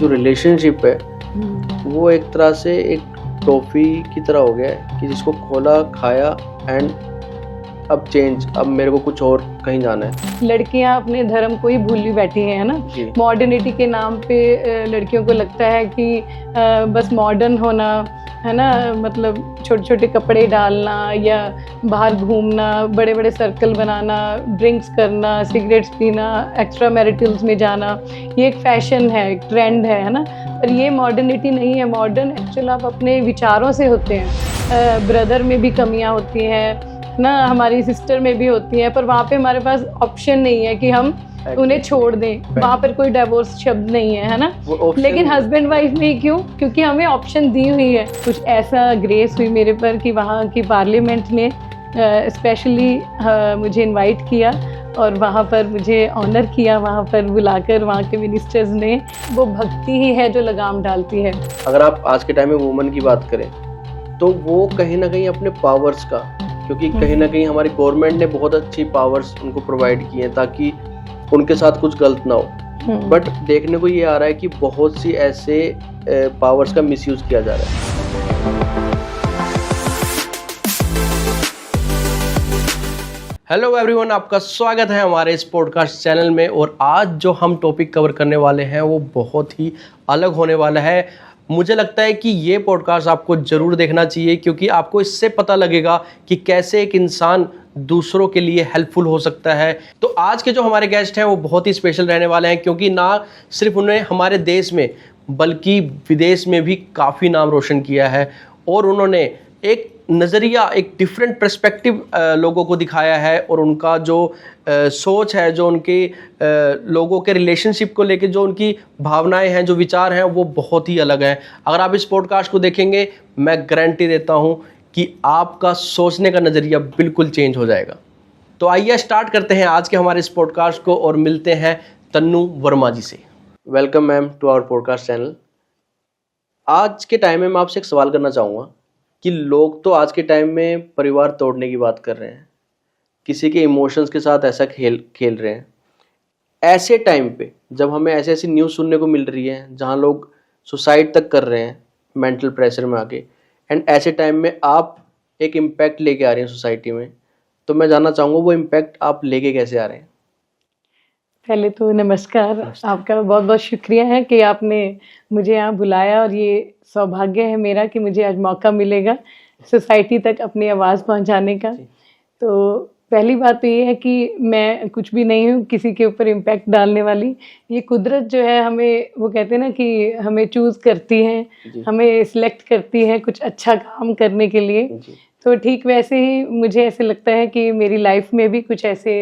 जो रिलेशनशिप है वो एक तरह से एक टॉफ़ी की तरह हो गया है कि जिसको खोला खाया एंड अब चेंज, अब मेरे को कुछ और कहीं जाना है। लड़कियां अपने धर्म को ही भूली बैठी हैं, है ना। मॉडर्निटी के नाम पे लड़कियों को लगता है कि बस मॉडर्न होना, है ना, मतलब छोटे छोटे कपड़े डालना या बाहर घूमना, बड़े बड़े सर्कल बनाना, ड्रिंक्स करना, सिगरेट्स पीना, एक्स्ट्रा मैरिटल्स में जाना, ये एक फैशन है, एक ट्रेंड है ना। पर ये मॉडर्निटी नहीं है। मॉडर्न एक्चुअल आप अपने विचारों से होते हैं। ब्रदर में भी कमियां होती हैं ना, हमारी सिस्टर में भी होती हैं, पर वहाँ पे हमारे पास ऑप्शन नहीं है कि हम उन्हें छोड़ दें। वहाँ पर कोई डिवोर्स शब्द नहीं है ना। लेकिन हस्बैंड वाइफ में क्यों? क्योंकि हमें ऑप्शन दी हुई है। कुछ ऐसा ग्रेस हुई मेरे पर कि वहाँ की पार्लियामेंट ने स्पेशली मुझे इनवाइट किया और वहाँ पर मुझे ऑनर किया, वहाँ पर बुलाकर वहाँ के मिनिस्टर्स ने। वो भक्ति ही है जो लगाम डालती है। अगर आप आज के टाइम में वुमन की बात करें तो वो कहीं ना कहीं अपने पावर्स का, क्योंकि कहीं ना कहीं हमारी गवर्नमेंट ने बहुत अच्छी पावर्स उनको प्रोवाइड की हैं ताकि उनके साथ कुछ गलत ना हो, बट देखने को ये आ रहा है कि बहुत सी ऐसे पावर्स का मिसयूज किया जा रहा है। हेलो एवरीवन, आपका स्वागत है हमारे इस पॉडकास्ट चैनल में। और आज जो हम टॉपिक कवर करने वाले हैं वो बहुत ही अलग होने वाला है। मुझे लगता है कि ये पॉडकास्ट आपको ज़रूर देखना चाहिए, क्योंकि आपको इससे पता लगेगा कि कैसे एक इंसान दूसरों के लिए हेल्पफुल हो सकता है। तो आज के जो हमारे गेस्ट हैं वो बहुत ही स्पेशल रहने वाले हैं, क्योंकि ना सिर्फ उन्हें हमारे देश में बल्कि विदेश में भी काफ़ी नाम रोशन किया है और उन्होंने एक नज़रिया, एक डिफरेंट पर्सपेक्टिव लोगों को दिखाया है। और उनका जो सोच है, जो उनके लोगों के रिलेशनशिप को लेके जो उनकी भावनाएं हैं, जो विचार हैं, वो बहुत ही अलग हैं। अगर आप इस पॉडकास्ट को देखेंगे, मैं गारंटी देता हूं कि आपका सोचने का नज़रिया बिल्कुल चेंज हो जाएगा। तो आइए स्टार्ट करते हैं आज के हमारे इस पॉडकास्ट को और मिलते हैं तन्नू वर्मा जी से। Welcome ma'am to our podcast channel. आज के टाइम में मैं आपसे एक सवाल करना चाहूँगा कि लोग तो आज के टाइम में परिवार तोड़ने की बात कर रहे हैं, किसी के इमोशंस के साथ ऐसा खेल रहे हैं। ऐसे टाइम पे जब हमें ऐसी ऐसी न्यूज़ सुनने को मिल रही है जहां लोग सुसाइड तक कर रहे हैं मेंटल प्रेशर में आके, एंड ऐसे टाइम में आप एक इम्पैक्ट लेके आ रही हैं सोसाइटी में, तो मैं जानना चाहूँगा वो इम्पैक्ट आप लेके कैसे आ रहे हैं? पहले तो नमस्कार। आपका बहुत बहुत शुक्रिया है कि आपने मुझे यहाँ बुलाया और ये सौभाग्य है मेरा कि मुझे आज मौका मिलेगा सोसाइटी तक अपनी आवाज़ पहुँचाने का। तो पहली बात तो ये है कि मैं कुछ भी नहीं हूँ किसी के ऊपर इम्पैक्ट डालने वाली। ये कुदरत जो है हमें, वो कहते हैं ना कि हमें चूज़ करती है, हमें सिलेक्ट करती है कुछ अच्छा काम करने के लिए। तो ठीक वैसे ही मुझे ऐसे लगता है कि मेरी लाइफ में भी कुछ ऐसे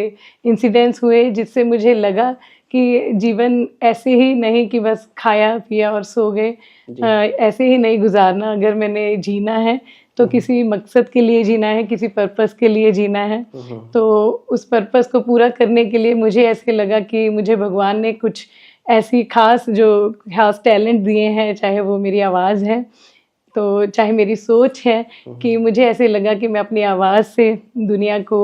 इंसिडेंट्स हुए जिससे मुझे लगा कि जीवन ऐसे ही नहीं कि बस खाया पिया और सो गए, ऐसे ही नहीं गुजारना। अगर मैंने जीना है तो किसी मकसद के लिए जीना है, किसी पर्पस के लिए जीना है। तो उस पर्पस को पूरा करने के लिए मुझे ऐसे लगा कि मुझे भगवान ने कुछ ऐसी खास टैलेंट दिए हैं, चाहे वो मेरी आवाज़ है, तो चाहे मेरी सोच है, कि मुझे ऐसे लगा कि मैं अपनी आवाज़ से दुनिया को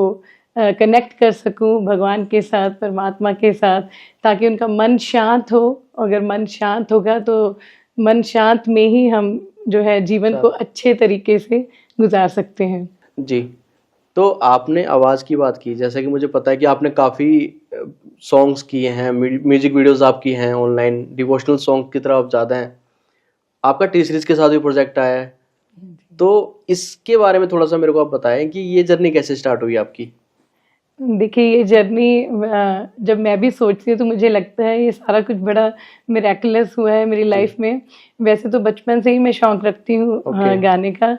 कनेक्ट कर सकूं भगवान के साथ, परमात्मा के साथ, ताकि उनका मन शांत हो। अगर मन शांत होगा तो मन शांत में ही हम जो है जीवन को अच्छे तरीके से गुजार सकते हैं। जी, तो आपने आवाज़ की बात की, जैसे कि मुझे पता है कि आपने काफ़ी सॉन्ग्स किए हैं, म्यूजिक वीडियोस आपकी हैं ऑनलाइन, डिवोशनल सॉन्ग की तरफ ज़्यादा हैं। आपका टी सीरीज के साथ भी प्रोजेक्ट आया है, तो इसके बारे में थोड़ा सा मेरे को आप बताएं कि ये जर्नी कैसे स्टार्ट हुई आपकी? देखिए, ये जर्नी जब मैं भी सोचती हूँ तो मुझे लगता है ये सारा कुछ बड़ा मिरेकुलस हुआ है मेरी लाइफ में। वैसे तो बचपन से ही मैं शौक रखती हूँ गाने का।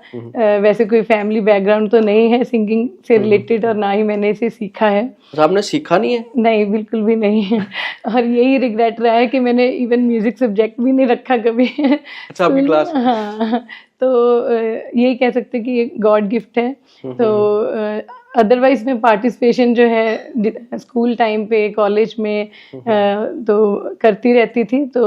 वैसे कोई फैमिली बैकग्राउंड तो नहीं है सिंगिंग से रिलेटेड, और ना ही मैंने इसे सीखा है। तो आपने सीखा नहीं है? नहीं, बिल्कुल भी नहीं है। और यही रिग्रेट रहा है कि मैंने इवन म्यूजिक सब्जेक्ट भी नहीं रखा कभी। अच्छा, आपकी क्लास? हाँ, तो यही कह सकते कि ये गॉड गिफ्ट है। तो अदरवाइज में पार्टिसिपेशन जो है स्कूल टाइम पे, कॉलेज में तो करती रहती थी। तो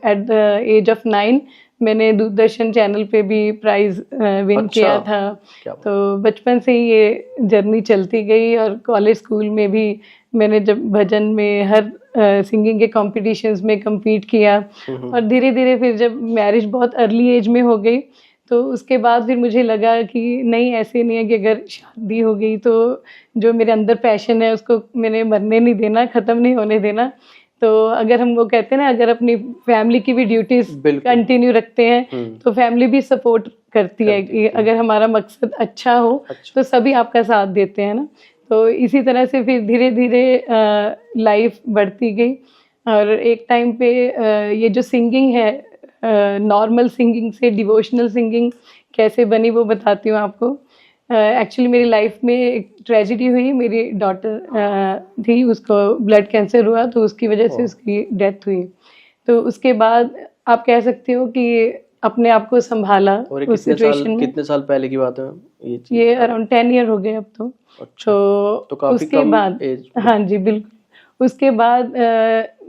एट द एज ऑफ 9 मैंने दूरदर्शन चैनल पे भी प्राइज विन अच्छा, किया था। क्या बात। तो बचपन से ही ये जर्नी चलती गई और कॉलेज स्कूल में भी मैंने जब भजन में हर सिंगिंग के कॉम्पिटिशन्स में compete किया। और धीरे धीरे फिर जब मैरिज बहुत अर्ली एज में हो गई तो उसके बाद फिर मुझे लगा कि नहीं, ऐसे नहीं है कि अगर शादी हो गई तो जो मेरे अंदर पैशन है उसको मैंने मरने नहीं देना, ख़त्म नहीं होने देना। तो अगर हम वो कहते हैं ना, अगर अपनी फैमिली की भी ड्यूटीज़ बिल्कुल। कंटिन्यू रखते हैं तो फैमिली भी सपोर्ट करती है कि अगर हमारा मकसद अच्छा हो तो सभी आपका साथ देते हैं ना। तो इसी तरह से फिर धीरे धीरे लाइफ बढ़ती गई और एक टाइम पे ये जो सिंगिंग है, नॉर्मल सिंगिंग से डिवोशनल सिंगिंग कैसे बनी वो बताती हूँ आपको। एक्चुअली मेरी लाइफ में एक ट्रेजेडी हुई। मेरी डॉटर थी, उसको ब्लड कैंसर हुआ तो उसकी वजह से उसकी डेथ हुई। तो उसके बाद आप कह सकते हो कि अपने आप को संभाला और उस सिचुएशन में। कितने साल पहले की बात है ये चीज़? ये अराउंड 10 ईयर हो गए अब तो। अच्छा, तो काफी उसके कम बाद एज। हाँ जी बिल्कुल। उसके बाद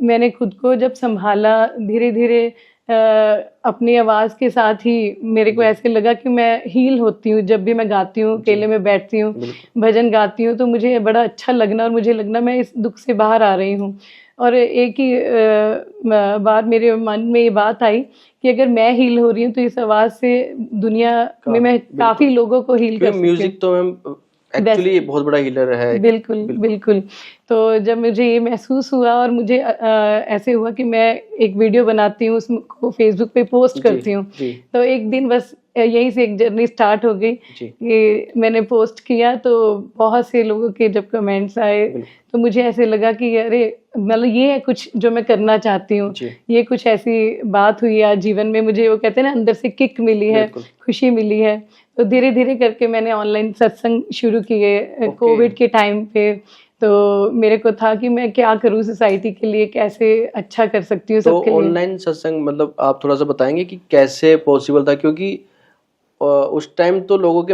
मैंने खुद को जब संभाला धीरे धीरे, अपनी आवाज़ के साथ ही मेरे को ऐसे लगा कि मैं हील होती हूँ। जब भी मैं गाती हूँ, अकेले में बैठती हूँ, भजन गाती हूँ तो मुझे बड़ा अच्छा लगना और मुझे लगना मैं इस दुख से बाहर आ रही हूँ। और एक ही बार मेरे मन में ये बात आई कि अगर मैं हील हो रही हूँ तो इस आवाज़ से दुनिया में मैं काफ़ी लोगों को हील कर सकती हूँ। म्यूजिक तो मैम एक्चुअली बहुत बड़ा हीलर है। बिल्कुल बिल्कुल। तो जब मुझे ये महसूस हुआ और मुझे ऐसे हुआ कि मैं एक वीडियो बनाती हूँ, उसको फेसबुक पे पोस्ट करती हूँ। तो एक दिन बस यहीं से एक जर्नी स्टार्ट हो गई कि मैंने पोस्ट किया तो बहुत से लोगों के जब कमेंट्स आए तो मुझे ऐसे लगा कि अरे मतलब ये है कुछ जो मैं करना चाहती हूँ, ये कुछ ऐसी बात हुई आज जीवन में। मुझे वो कहते हैं ना, अंदर से किक मिली है, खुशी मिली है। तो धीरे धीरे करके मैंने ऑनलाइन सत्संग शुरू किए कोविड के टाइम पे। तो मेरे को था कि मैं क्या करूँ सोसाइटी के लिए, कैसे अच्छा कर सकती हूँ सबके लिए। ऑनलाइन सत्संग मतलब आप थोड़ा सा बताएंगे कि कैसे पॉसिबल था? क्योंकि उस टाइम तो लोगों के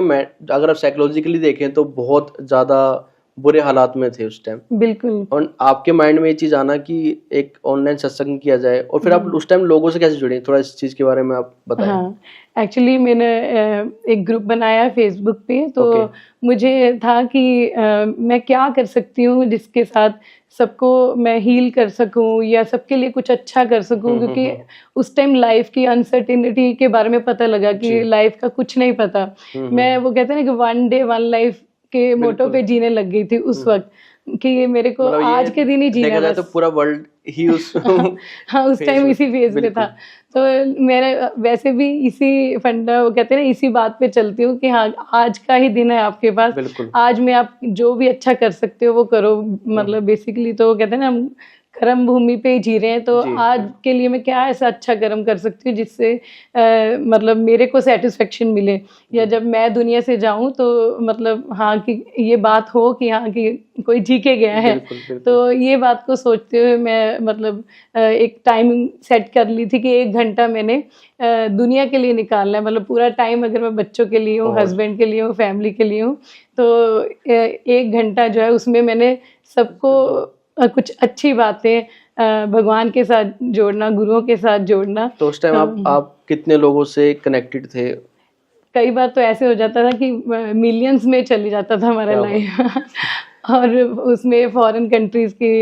अगर आप साइकोलॉजिकली देखें तो बहुत ज़्यादा बुरे हालात में थे उस टाइम। बिल्कुल। और आपके माइंड में ये चीज़ आना कि एक ऑनलाइन सत्संग किया जाए, और फिर आप उस टाइम लोगों से कैसे जुड़े? थोड़ा इस चीज़ के बारे में आप बताएं। हाँ, एक्चुअली मैंने एक ग्रुप बनाया फेसबुक पे। तो मुझे था कि मैं क्या कर सकती हूँ जिसके साथ सबको मैं हील कर सकूँ या सबके लिए कुछ अच्छा कर सकूँ। क्योंकि उस टाइम लाइफ की अनसर्टेनिटी के बारे में पता लगा कि लाइफ का कुछ नहीं पता। मैं वो कहते हैं ना कि वन डे वन लाइफ के मोटो पे जीने लग गई थी उस वक्त कि मेरे को मतलब आज के दिन ही जीना देखा जाए तो पूरा वर्ल्ड ही उस हाँ उस टाइम इसी फेज में था। तो मेरे वैसे भी इसी फंडा वो कहते हैं ना, इसी बात पे चलती हूँ कि हाँ आज का ही दिन है आपके पास, आज में आप जो भी अच्छा कर सकते हो वो करो। मतलब बेसिकली तो कहते हैं ना, हम कर्म भूमि पे ही जी रहे हैं। तो आज के लिए मैं क्या ऐसा अच्छा कर्म कर सकती हूँ जिससे मतलब मेरे को सेटिस्फेक्शन मिले, या जब मैं दुनिया से जाऊं तो मतलब हाँ कि ये बात हो कि हाँ कि कोई जी के गया है। तो ये बात को सोचते हुए मैं मतलब एक टाइमिंग सेट कर ली थी कि 1 घंटा मैंने दुनिया के लिए निकालना है। मतलब पूरा टाइम अगर मैं बच्चों के लिए हूँ, हस्बैंड के लिए हूँ, फैमिली के लिए हूँ, तो 1 घंटा जो है उसमें मैंने सबको कुछ अच्छी बातें भगवान के साथ जोड़ना, गुरुओं के साथ जोड़ना। तो उस टाइम आप कितने लोगों से कनेक्टेड थे? कई बार तो ऐसे हो जाता था कि मिलियंस में चली जाता था हमारा लाइफ और उसमें फॉरेन कंट्रीज की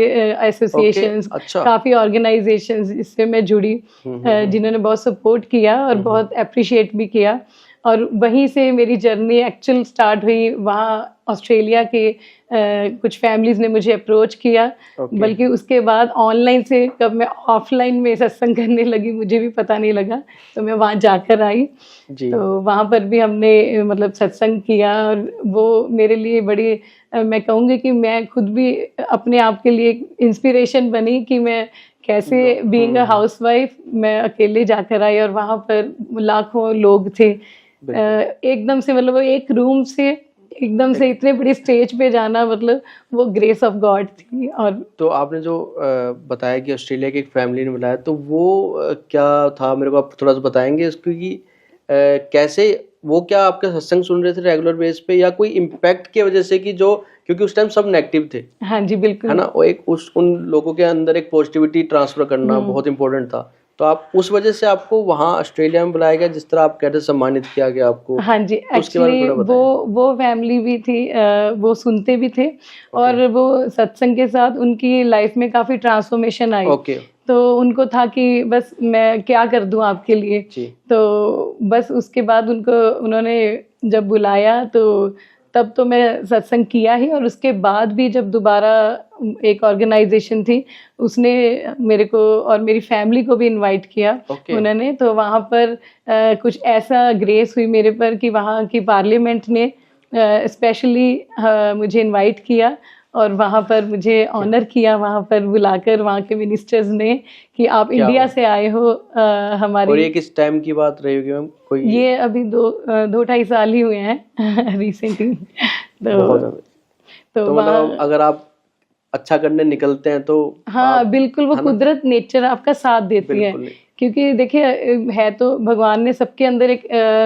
एसोसिएशंस, काफ़ी ऑर्गेनाइजेशंस इससे मैं जुड़ी जिन्होंने बहुत सपोर्ट किया और बहुत अप्रिशिएट भी किया। और वहीं से मेरी जर्नी एक्चुअल स्टार्ट हुई। वहाँ ऑस्ट्रेलिया के कुछ फैमिलीज़ ने मुझे अप्रोच किया। बल्कि उसके बाद ऑनलाइन से कब मैं ऑफलाइन में सत्संग करने लगी मुझे भी पता नहीं लगा। तो मैं वहाँ जाकर आई तो वहाँ पर भी हमने मतलब सत्संग किया और वो मेरे लिए बड़ी मैं कहूँगी कि मैं खुद भी अपने आप के लिए इंस्पिरेशन बनी कि मैं कैसे बीइंग अ हाउसवाइफ मैं अकेले जाकर आई और वहाँ पर लाखों लोग थे। एकदम से मतलब एक रूम से एकदम से इतने बड़ी स्टेज पे जाना, मतलब वो ग्रेस ऑफ गॉड थी। और तो आपने जो बताया कि ऑस्ट्रेलिया की एक फैमिली ने बुलाया, तो वो क्या था, मेरे को आप थोड़ा सा बताएंगे इसको कि कैसे वो क्या आपका सत्संग सुन रहे थे रेगुलर बेस पे, या कोई इम्पैक्ट की वजह से कि जो क्योंकि उस टाइम सब नेगेटिव थे। हाँ जी बिल्कुल, है ना, वो एक उन लोगों के अंदर एक पॉजिटिविटी ट्रांसफर करना बहुत इंपॉर्टेंट था। तो आप उस वजह से आपको वहाँ ऑस्ट्रेलिया में बुलाया गया, जिस तरह आप कहते सम्मानित किया गया आपको? हाँ जी, उसके बारे में एक्चुअली थोड़ा बताएं। वो फैमिली भी थी, वो सुनते भी थे और वो सत्संग के साथ उनकी लाइफ में काफ़ी ट्रांसफॉर्मेशन आई। ओके। तो उनको था कि बस मैं क्या कर दूं आपके लिए। जी। तो बस उसके बाद उन्होंने जब बुलाया तो तब तो मैं सत्संग किया ही, और उसके बाद भी जब दोबारा एक ऑर्गेनाइजेशन थी उसने मेरे को और मेरी फैमिली को भी इनवाइट किया उन्होंने, तो वहाँ पर कुछ ऐसा ग्रेस हुई मेरे पर कि वहाँ की पार्लियामेंट ने स्पेशली मुझे इनवाइट किया और वहाँ पर मुझे ऑनर किया, वहाँ पर बुलाकर वहाँ के मिनिस्टर्स ने कि आप इंडिया से आए हो हमारी। और ये किस टाइम की बात रही होगी मैम? कोई ये अभी 2-2.5 साल ही हुए हैं रिसेंटली। तो मतलब अगर आप अच्छा करने निकलते हैं तो हाँ बिल्कुल, वो कुदरत नेचर आपका साथ देती है, क्योंकि देखिए है तो भगवान ने सबके अंदर एक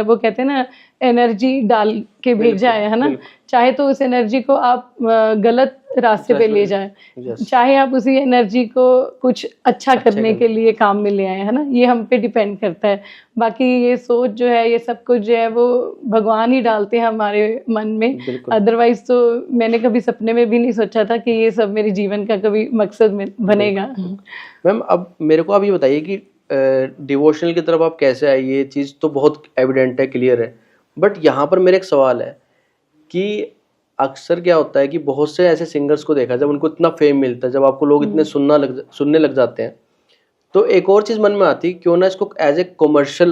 वो कहते हैं ना एनर्जी डाल के भेजा है ना, चाहे तो उस एनर्जी को आप गलत रास्ते पे ले जाए, चाहे आप उसी एनर्जी को कुछ अच्छा करने के लिए काम में ले आए, है ना, ये हम पे डिपेंड करता है। बाकी ये सोच जो है, ये सब कुछ जो है वो भगवान ही डालते हैं हमारे मन में, अदरवाइज तो मैंने कभी सपने में भी नहीं सोचा था कि ये सब मेरे जीवन का कभी मकसद में बनेगा। मैम अब मेरे को आप ये बताइए कि डिवोशनल की तरफ आप कैसे आए? ये चीज़ तो बहुत एविडेंट है, क्लियर है, बट यहाँ पर मेरा एक सवाल है कि अक्सर क्या होता है कि बहुत से ऐसे सिंगर्स को देखा जब उनको इतना फेम मिलता है, जब आपको लोग इतने सुनने लग जाते हैं, तो एक और चीज़ मन में आती है क्यों ना इसको एज ए कॉमर्शियल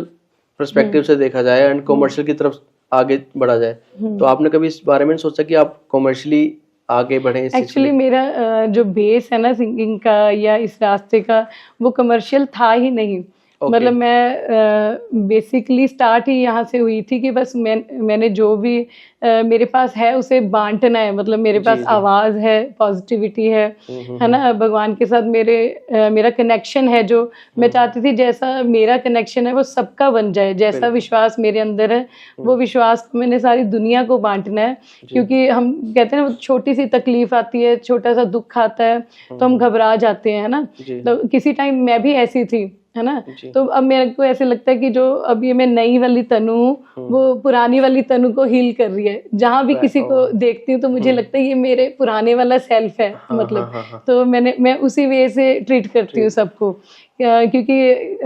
पर्सपेक्टिव से देखा जाए एंड कॉमर्शियल की तरफ आगे बढ़ा जाए। तो आपने कभी इस बारे में सोचा कि आप कॉमर्शियली आगे बढ़े? एक्चुअली मेरा जो बेस है ना सिंगिंग का या इस रास्ते का, वो कमर्शियल था ही नहीं। मतलब मैं बेसिकली स्टार्ट ही यहाँ से हुई थी कि बस मैंने जो भी मेरे पास है उसे बांटना है। मतलब मेरे पास आवाज़ है, पॉजिटिविटी है ना, भगवान के साथ मेरा कनेक्शन है, जो मैं चाहती थी जैसा मेरा कनेक्शन है वो सबका बन जाए, जैसा विश्वास मेरे अंदर है वो विश्वास को मैंने सारी दुनिया को बांटना है। क्योंकि हम कहते हैं ना, छोटी सी तकलीफ आती है, छोटा सा दुख आता है तो हम घबरा जाते हैं, है ना। तो किसी टाइम मैं भी ऐसी थी, है ना। तो अब मेरे को ऐसे लगता है कि जो अब ये मैं नई वाली तनु हूँ वो पुरानी वाली तनु को हील कर रही है। जहाँ भी किसी को देखती हूँ तो मुझे लगता है ये मेरे पुराने वाला सेल्फ है, मतलब तो मैं उसी वे से ट्रीट करती हूँ सबको, क्योंकि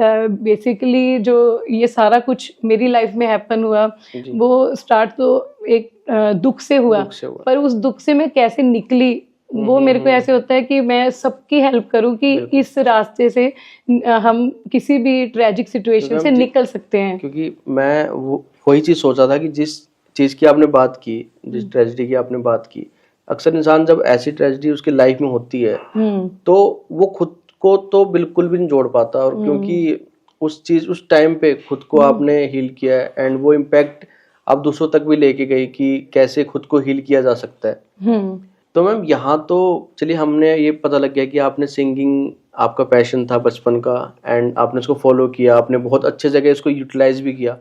बेसिकली जो ये सारा कुछ मेरी लाइफ में हैपन हुआ वो स्टार्ट तो एक दुख से हुआ, पर उस दुख से मैं कैसे निकली वो मेरे को ऐसे होता है कि मैं सबकी हेल्प करूं कि इस रास्ते से हम किसी भी ट्रेजिक सिचुएशन से निकल सकते हैं। क्योंकि मैं वही चीज़ सोचा था कि जिस चीज़ की आपने बात की, जिस ट्रेजिडी की आपने बात की, अक्सर इंसान जब ऐसी ट्रेजिडी उसकी लाइफ में होती है तो वो खुद को तो बिल्कुल भी नहीं जोड़ पाता, और क्योंकि उस टाइम पे खुद को आपने हील किया है एंड वो इम्पैक्ट आप दूसरों तक भी लेके गई कि कैसे खुद को हील किया जा सकता है। तो मैम यहाँ तो चलिए हमने ये पता लग गया कि आपने सिंगिंग आपका पैशन था बचपन का एंड आपने उसको फॉलो किया, आपने बहुत अच्छे जगह इसको यूटिलाइज भी किया,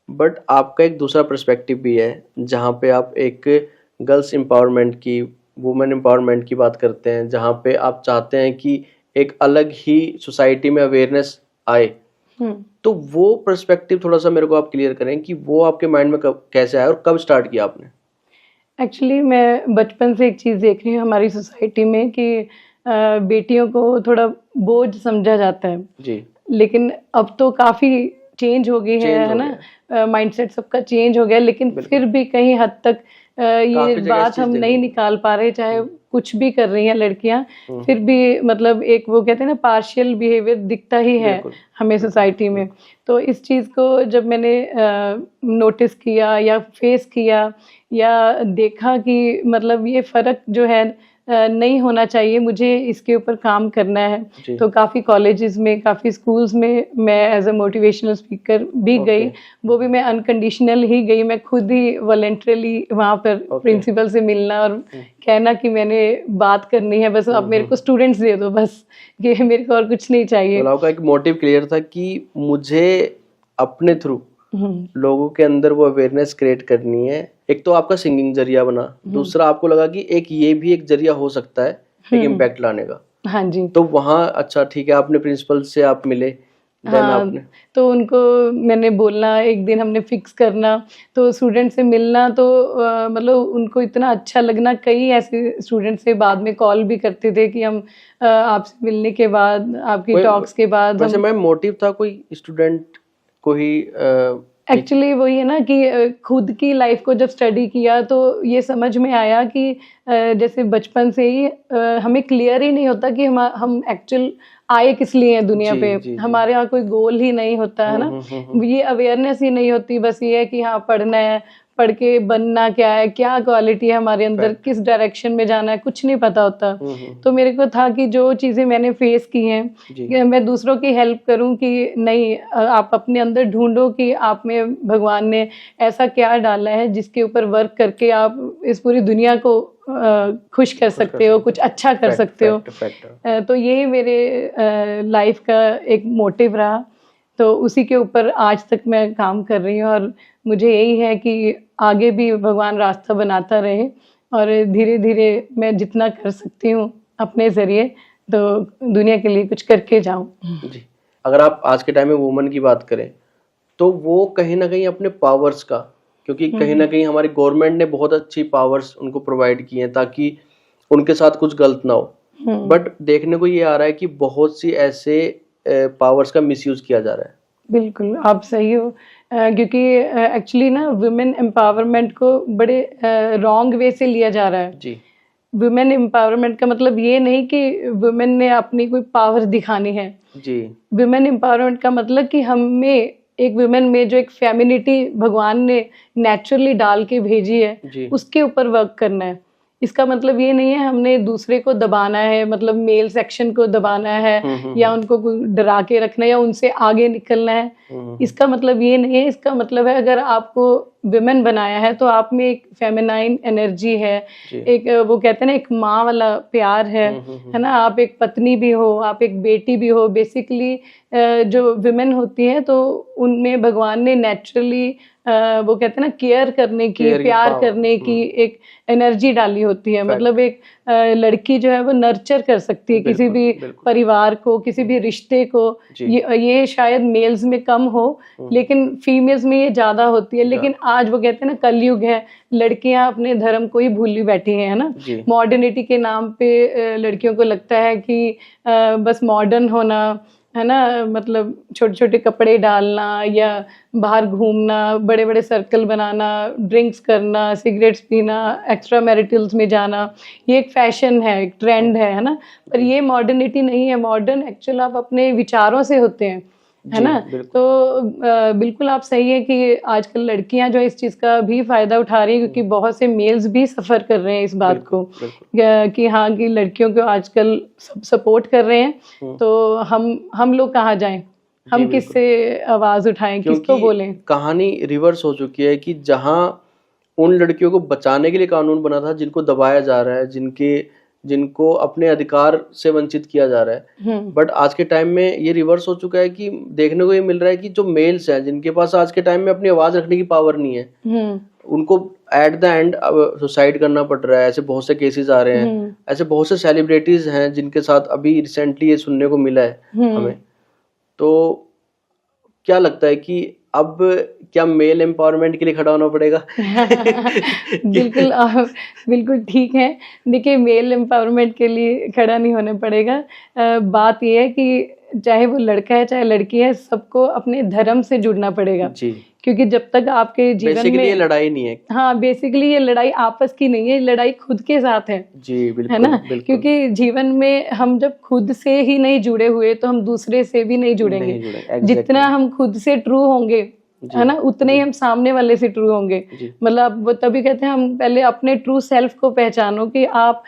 बट आपका एक दूसरा पर्सपेक्टिव भी है जहाँ पे आप एक गर्ल्स एम्पावरमेंट की, वुमेन एम्पावरमेंट की बात करते हैं, जहाँ पे आप चाहते हैं कि एक अलग ही सोसाइटी में अवेयरनेस आए। तो वो पर्सपेक्टिव थोड़ा सा मेरे को आप क्लियर करें कि वो आपके माइंड में कैसे आया और कब स्टार्ट किया आपने? एक्चुअली मैं बचपन से एक चीज़ देख रही हूँ हमारी सोसाइटी में कि बेटियों को थोड़ा बोझ समझा जाता है जी, लेकिन अब तो काफ़ी चेंज हो गई है ना, माइंडसेट सबका चेंज हो गया, लेकिन फिर भी कहीं हद तक ये बात हम नहीं निकाल पा रहे, चाहे कुछ भी कर रही हैं लड़कियां, फिर भी मतलब एक वो कहते हैं ना पार्शियल बिहेवियर दिखता ही है हमें सोसाइटी में। तो इस चीज़ को जब मैंने नोटिस किया या फेस किया या देखा कि मतलब ये फ़र्क जो है नहीं होना चाहिए, मुझे इसके ऊपर काम करना है, तो काफ़ी कॉलेजेस में, काफ़ी स्कूल्स में मैं एज अ मोटिवेशनल स्पीकर भी गई। वो भी मैं अनकंडीशनल ही गई, मैं खुद ही वॉलंटरली वहाँ पर प्रिंसिपल से मिलना और कहना कि मैंने बात करनी है, बस आप मेरे को स्टूडेंट्स दे दो, बस कि मेरे को और कुछ नहीं चाहिए। तो आपका एक मोटिव क्लियर था कि मुझे अपने थ्रू लोगों के अंदर वो अवेयरनेस क्रिएट करनी है। एक तो आपका सिंगिंग जरिया बना, दूसरा आपको लगा कि एक ये भी एक जरिया हो सकता है एक इम्पैक्ट लाने का। हाँ जी। तो वहाँ अच्छा ठीक है, आपने प्रिंसिपल से आप मिले, देन हाँ, आपने तो उनको मैंने बोलना, एक दिन हमने फिक्स करना, तो स्टूडेंट से मिलना, तो मतलब उनको इतना अच्छा लगना। कई ऐसे स्टूडेंट से बाद में कॉल भी करते थे कि हम आपसे मिलने के बाद, आपकी कोई टॉक्स के बाद वैसे हम मैम मोटिव था कोई स्टूडेंट को ही एक्चुअली वही है ना कि खुद की लाइफ को जब स्टडी किया तो ये समझ में आया कि जैसे बचपन से ही हमें क्लियर ही नहीं होता कि हम एक्चुअल आए किस लिए हैं दुनिया जी पे। जी जी हमारे यहाँ कोई गोल ही नहीं होता है ना, ये अवेयरनेस ही नहीं होती, बस ये है कि हाँ पढ़ना है, पढ़ के बनना क्या है, क्या क्वालिटी है हमारे अंदर, Fact. किस डायरेक्शन में जाना है, कुछ नहीं पता होता। हम्म। तो मेरे को था कि जो चीज़ें मैंने फेस की हैं जी कि मैं दूसरों की हेल्प करूं, कि नहीं आप अपने अंदर ढूंढो कि आप में भगवान ने ऐसा क्या डाला है जिसके ऊपर वर्क करके आप इस पूरी दुनिया को खुश कर सकते हो, कुछ अच्छा कर सकते हो। तो यही मेरे लाइफ का एक मोटिव रहा, तो उसी के ऊपर आज तक मैं काम कर रही हूँ। और मुझे यही है कि आगे भी भगवान रास्ता बनाता रहे और धीरे धीरे मैं जितना कर सकती हूँ अपने ज़रिए तो दुनिया के लिए कुछ करके जाऊँ। जी। अगर आप आज के टाइम में वुमन की बात करें तो वो कहीं ना कहीं अपने पावर्स का, क्योंकि कहीं ना कहीं हमारी गवर्नमेंट ने बहुत अच्छी पावर्स उनको प्रोवाइड की हैं ताकि उनके साथ कुछ गलत ना हो, बट देखने को ये आ रहा है कि बहुत सी ऐसे पावर्स का मिसयूज किया जा रहा है। बिल्कुल आप सही हो, क्योंकि एक्चुअली ना वुमेन एम्पावरमेंट को बड़े रॉन्ग वे से लिया जा रहा है। जी वुमेन एम्पावरमेंट का मतलब ये नहीं कि वुमेन ने अपनी कोई पावर दिखानी है। जी वुमेन एम्पावरमेंट का मतलब कि हमें एक वुमेन में जो एक फेमिनिटी भगवान ने नेचुरली डाल के भेजी है जी उसके ऊपर वर्क करना है। इसका मतलब ये नहीं है हमने दूसरे को दबाना है, मतलब मेल सेक्शन को दबाना है या उनको डरा के रखना है या उनसे आगे निकलना है। इसका मतलब ये नहीं है। इसका मतलब है अगर आपको विमेन बनाया है तो आप में एक फेमिनाइन एनर्जी है, एक वो कहते हैं ना एक माँ वाला प्यार है ना। आप एक पत्नी भी हो, आप एक बेटी भी हो। बेसिकली जो विमेन होती हैं तो उनमें भगवान ने नेचुरली वो कहते हैं ना केयर करने की, प्यार करने की एक एनर्जी डाली होती है। मतलब एक लड़की जो है वो नर्चर कर सकती है किसी भी परिवार को, किसी भी रिश्ते को। ये शायद मेल्स में कम हो लेकिन फीमेल्स में ये ज्यादा होती है। लेकिन आज वो कहते हैं ना कलयुग है, लड़कियां अपने धर्म को ही भूली बैठी हैं, है ना। मॉडर्निटी के नाम पे लड़कियों को लगता है कि बस मॉडर्न होना, है ना, मतलब छोटे छोटे कपड़े डालना या बाहर घूमना, बड़े बड़े सर्कल बनाना, ड्रिंक्स करना, सिगरेट्स पीना, एक्स्ट्रा मैरिटल्स में जाना, ये एक फैशन है, एक ट्रेंड है ना। पर ये मॉडर्निटी नहीं है। मॉडर्न एक्चुअल आप अपने विचारों से होते हैं, है ना। तो बिल्कुल आप सही है कि आजकल लड़कियां जो इस चीज़ का भी फायदा उठा रही हैं, क्योंकि बहुत से मेल्स भी सफ़र कर रहे हैं इस बात को कि हाँ कि लड़कियों को आजकल सब सपोर्ट कर रहे हैं। तो हम लोग कहाँ जाएं, हम किससे आवाज़ उठाएं, किसको बोलें। कहानी रिवर्स हो चुकी है कि जहाँ उन लड़कियों को बचाने के लिए कानून बना था जिनको दबाया जा रहा है, जिनको अपने अधिकार से वंचित किया जा रहा है, बट आज के टाइम में ये रिवर्स हो चुका है कि देखने को ये मिल रहा है कि जो मेल्स हैं जिनके पास आज के टाइम में अपनी आवाज रखने की पावर नहीं है, उनको एट द एंड सुसाइड करना पड़ रहा है। ऐसे बहुत से केसेस आ रहे हैं, ऐसे बहुत से सेलिब्रिटीज हैं जिनके साथ अभी रिसेंटली ये सुनने को मिला है हमें। तो क्या लगता है कि अब क्या मेल एम्पावरमेंट के लिए खड़ा होना पड़ेगा? बिल्कुल आप बिल्कुल ठीक है। देखिए मेल एम्पावरमेंट के लिए खड़ा नहीं होना पड़ेगा। बात यह है कि चाहे वो लड़का है चाहे लड़की है, सबको अपने धर्म से जुड़ना पड़ेगा जी। क्योंकि जब तक आपके जीवन में ये लड़ाई नहीं है। हाँ, बेसिकली ये लड़ाई आपस की नहीं है, लड़ाई खुद के साथ है जी, बिल्कुल, है ना। क्योंकि जीवन में हम जब खुद से ही नहीं जुड़े हुए तो हम दूसरे से भी नहीं जुड़ेंगे। जितना हम खुद से ट्रू होंगे, है ना, उतने ही हम सामने वाले से ट्रू होंगे। मतलब वो तभी कहते हैं हम पहले अपने ट्रू सेल्फ को पहचानो कि आप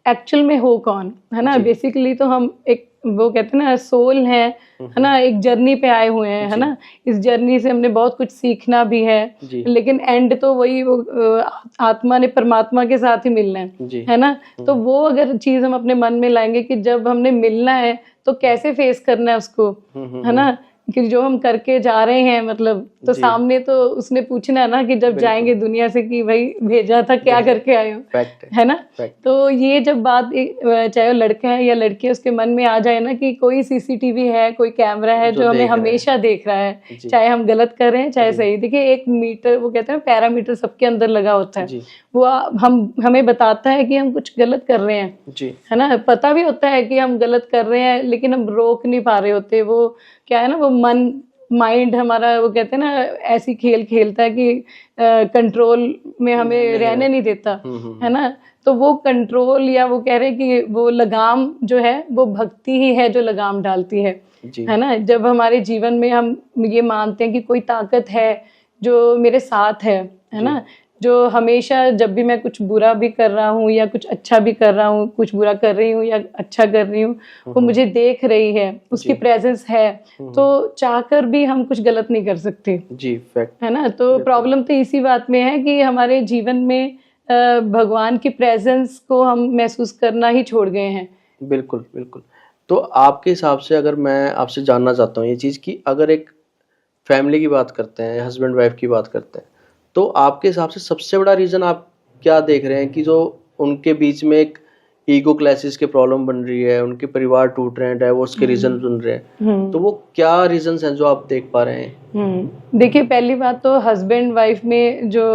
एक्चुअल में हो कौन, है ना। बेसिकली तो हम एक वो कहते हैं ना सोल है ना, एक जर्नी पे आए हुए हैं, है ना। इस जर्नी से हमने बहुत कुछ सीखना भी है, लेकिन एंड तो वही वो आत्मा ने परमात्मा के साथ ही मिलना है ना। तो वो अगर चीज हम अपने मन में लाएंगे कि जब हमने मिलना है तो कैसे फेस करना है उसको, है ना, कि जो हम करके जा रहे हैं मतलब, तो जी। सामने तो उसने पूछना ना कि जब जाएंगे दुनिया से कि भाई भेजा था क्या करके आए हो, फैक्ट है ना। फैक्ट। तो ये जब बात चाहे वो लड़का है या लड़की है, उसके मन में आ जाए ना कि कोई सीसीटीवी है, कोई कैमरा है जो हमें देख रहा है। हमेशा देख रहा है, जी। चाहे हम गलत कर रहे हैं चाहे जी। सही। देखिए एक मीटर, वो कहते हैं पैरामीटर सबके अंदर लगा होता है, जी। वो हमें बताता है कि हम कुछ गलत कर रहे हैं, जी। है ना। पता भी होता है कि हम गलत कर रहे हैं लेकिन हम रोक नहीं पा रहे होते। वो क्या है ना, वो माइंड हमारा, वो कहते हैं ना, ऐसी खेल खेलता है कि कंट्रोल में हमें रहने नहीं देता, है ना। तो वो कंट्रोल, या वो कह रहे हैं कि वो लगाम जो है वो भक्ति ही है जो लगाम डालती है ना। जब हमारे जीवन में हम ये मानते हैं कि कोई ताकत है जो मेरे साथ है ना, जो हमेशा जब भी मैं कुछ बुरा भी कर रहा हूँ या कुछ अच्छा भी कर रहा हूँ, कुछ बुरा कर रही हूँ या अच्छा कर रही हूँ, वो मुझे देख रही है, उसकी प्रेजेंस है, तो चाहकर भी हम कुछ गलत नहीं कर सकते जी, फैक्ट है ना। तो प्रॉब्लम तो इसी बात में है कि हमारे जीवन में भगवान की प्रेजेंस को हम महसूस करना ही छोड़ गए हैं। बिल्कुल बिल्कुल। तो आपके हिसाब से अगर मैं आपसे जानना चाहता हूँ ये चीज़ कि अगर एक फैमिली की बात करते हैं, हस्बैंड वाइफ की बात करते हैं, तो आपके हिसाब से सबसे बड़ा रीज़न आप क्या देख रहे हैं कि जो उनके बीच में एक ईगो क्लैशेस की प्रॉब्लम बन रही है, उनके परिवार टूट रहे हैं, डाइवोर्स के रीज़न बन रहे हैं, तो वो क्या रीज़न्स हैं जो आप देख पा रहे हैं? देखिए पहली बात तो हस्बैंड वाइफ में जो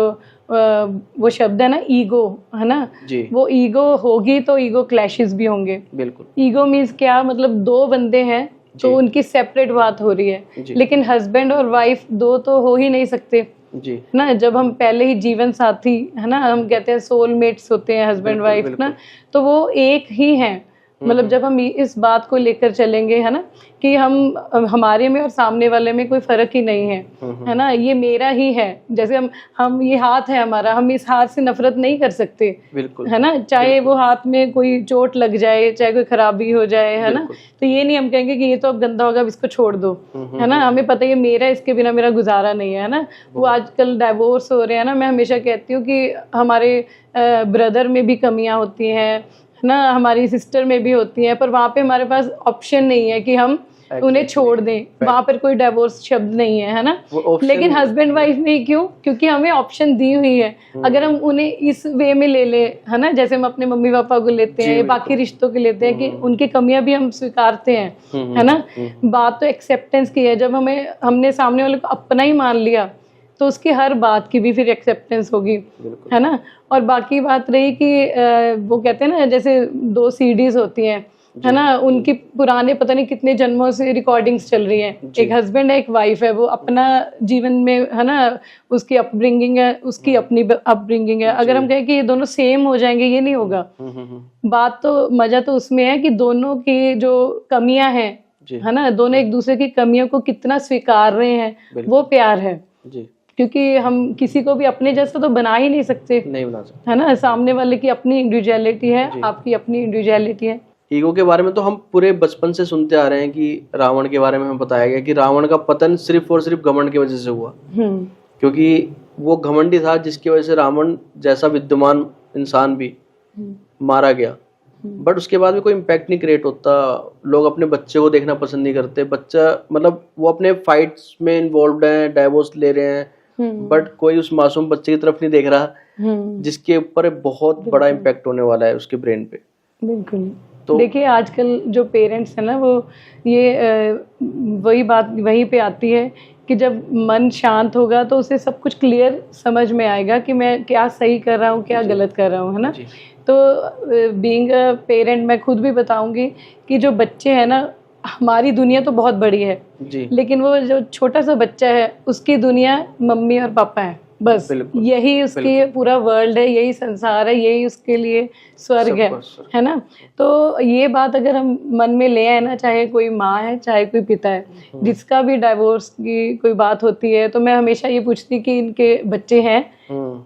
वो शब्द है ना, ईगो, है ना जी। वो ईगो होगी तो ईगो क्लैशेस भी होंगे। बिल्कुल। ईगो मीन्स क्या, मतलब दो बंदे हैं तो उनकी सेपरेट बात हो रही है, लेकिन हस्बैंड और वाइफ दो तो हो ही नहीं सकते जी ना। जब हम पहले ही जीवन साथी, है ना, हम कहते हैं सोलमेट्स होते हैं हस्बैंड वाइफ ना, तो वो एक ही हैं। मतलब जब हम इस बात को लेकर चलेंगे, है ना, कि हमारे में और सामने वाले में कोई फर्क ही नहीं है ना, ये मेरा ही है। जैसे हम ये हाथ है हमारा, हम इस हाथ से नफरत नहीं कर सकते, बिल्कुल, है ना। चाहे वो हाथ में कोई चोट लग जाए, चाहे कोई खराबी हो जाए, है ना, तो ये नहीं हम कहेंगे कि ये तो अब गंदा होगा, अब इसको छोड़ दो, है ना। हमें पता है ये मेरा, इसके बिना मेरा गुजारा नहीं है ना। वो आजकल डाइवोर्स हो रहे हैं ना, मैं हमेशा कहती हूँ कि हमारे ब्रदर में भी कमियां होती हैं ना, हमारी सिस्टर में भी होती हैं, पर वहाँ पे हमारे पास ऑप्शन नहीं है कि हम उन्हें छोड़ दें, वहाँ पर कोई डिवोर्स शब्द नहीं है ना। लेकिन हस्बैंड वाइफ में क्यों? क्योंकि हमें ऑप्शन दी हुई है। अगर हम उन्हें इस वे में ले ले, है ना, जैसे हम अपने मम्मी पापा को लेते हैं, बाकी रिश्तों के लेते हैं कि उनकी कमियां भी हम स्वीकारते हैं, है ना। बात तो एक्सेप्टेंस की है। जब हमने सामने वाले को अपना ही मान लिया तो उसकी हर बात की भी फिर एक्सेप्टेंस होगी, है ना। और बाकी बात रही कि वो कहते हैं ना, जैसे 2 सीडीज होती हैं, है ना, उनकी पुराने पता नहीं कितने जन्मों से रिकॉर्डिंग्स चल रही हैं। एक हस्बैंड है, एक वाइफ है, वो अपना जीवन में, है ना, उसकी अपब्रिंगिंग है, उसकी अपनी अपब्रिंगिंग है। अगर हम कहें कि ये दोनों सेम हो जाएंगे, ये नहीं होगा। बात तो, मजा तो उसमें है कि दोनों की जो कमियां हैं, है ना, दोनों एक दूसरे की कमियों को कितना स्वीकार रहे हैं, वो प्यार है। क्योंकि हम किसी को भी अपने जैसा तो बना ही नहीं सकते, है ना। सामने वाले की अपनी इंडिविजुअलिटी है, आपकी अपनी इंडिविजुअलिटी है। ईगो के बारे में तो हम पूरे बचपन से सुनते आ रहे हैं कि रावण के बारे में हमें बताया गया कि रावण का पतन सिर्फ और सिर्फ घमंड की वजह से हुआ, क्योंकि वो घमंडी था जिसकी वजह से रावण जैसा विद्यमान इंसान भी मारा गया। बट उसके बाद भी कोई इम्पैक्ट नहीं क्रिएट होता। लोग अपने बच्चे को देखना पसंद नहीं करते। बच्चा मतलब वो अपने फाइट्स में इन्वॉल्व है, डाइवोर्स ले रहे हैं, बट कोई उस मासूम बच्चे की तरफ नहीं देख रहा जिसके ऊपर बहुत बड़ा इम्पैक्ट होने वाला है उसके ब्रेन पे। बिल्कुल। तो देखिए आजकल जो पेरेंट्स है ना, वो ये वही बात वहीं पे आती है कि जब मन शांत होगा तो उसे सब कुछ क्लियर समझ में आएगा कि मैं क्या सही कर रहा हूँ, क्या गलत कर रहा हूँ, है ना। तो बीइंग अ पेरेंट मैं खुद भी बताऊंगी कि जो बच्चे हैं ना, हमारी दुनिया तो बहुत बड़ी है लेकिन वो जो छोटा सा बच्चा है उसकी दुनिया मम्मी और पापा है, बस यही उसकी पूरा वर्ल्ड है, यही संसार है, यही उसके लिए स्वर्ग है ना। तो ये बात अगर हम मन में ले आए ना, चाहे कोई माँ है चाहे कोई पिता है, जिसका भी डाइवोर्स की कोई बात होती है तो मैं हमेशा ये पूछती कि इनके बच्चे हैं,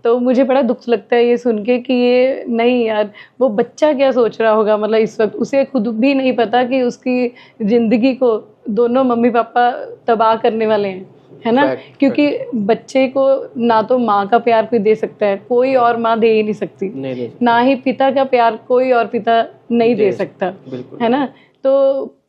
तो मुझे बड़ा दुख लगता है ये सुन के कि ये नहीं यार, वो बच्चा क्या सोच रहा होगा, मतलब इस वक्त उसे खुद भी नहीं पता कि उसकी जिंदगी को दोनों मम्मी पापा तबाह करने वाले हैं, है ना। क्योंकि बच्चे को ना तो माँ का प्यार कोई दे सकता है, कोई और माँ दे ही नहीं सकती, ना ही पिता का प्यार कोई और पिता नहीं दे सकता, है ना। तो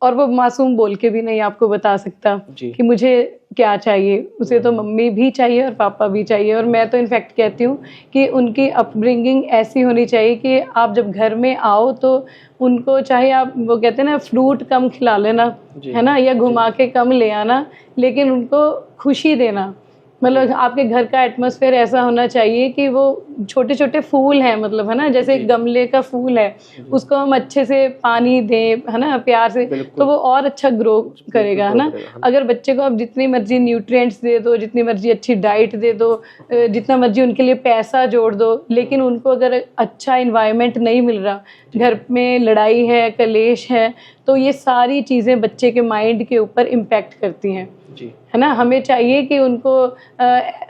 और वो मासूम बोल के भी नहीं आपको बता सकता जी। कि मुझे क्या चाहिए। उसे तो मम्मी भी चाहिए और पापा भी चाहिए। और मैं तो इनफैक्ट कहती हूँ कि उनकी अपब्रिंगिंग ऐसी होनी चाहिए कि आप जब घर में आओ तो उनको चाहे आप वो कहते हैं ना फ्रूट कम खिला लेना, जी। है ना, या घुमा के कम ले आना, लेकिन उनको खुशी देना। मतलब आपके घर का एटमॉस्फेयर ऐसा होना चाहिए कि वो छोटे छोटे फूल हैं, मतलब है ना, जैसे एक गमले का फूल है, उसको हम अच्छे से पानी दें, है ना, प्यार से, तो वो और अच्छा ग्रो करेगा, है ना। अगर बच्चे को आप जितनी मर्जी न्यूट्रिएंट्स दे दो, जितनी मर्जी अच्छी डाइट दे दो, जितना मर्जी उनके लिए पैसा जोड़ दो, लेकिन उनको अगर अच्छा इन्वायरमेंट नहीं मिल रहा, घर में लड़ाई है, कलेश है, तो ये सारी चीज़ें बच्चे के माइंड के ऊपर इम्पैक्ट करती हैं जी। है ना। हमें चाहिए कि उनको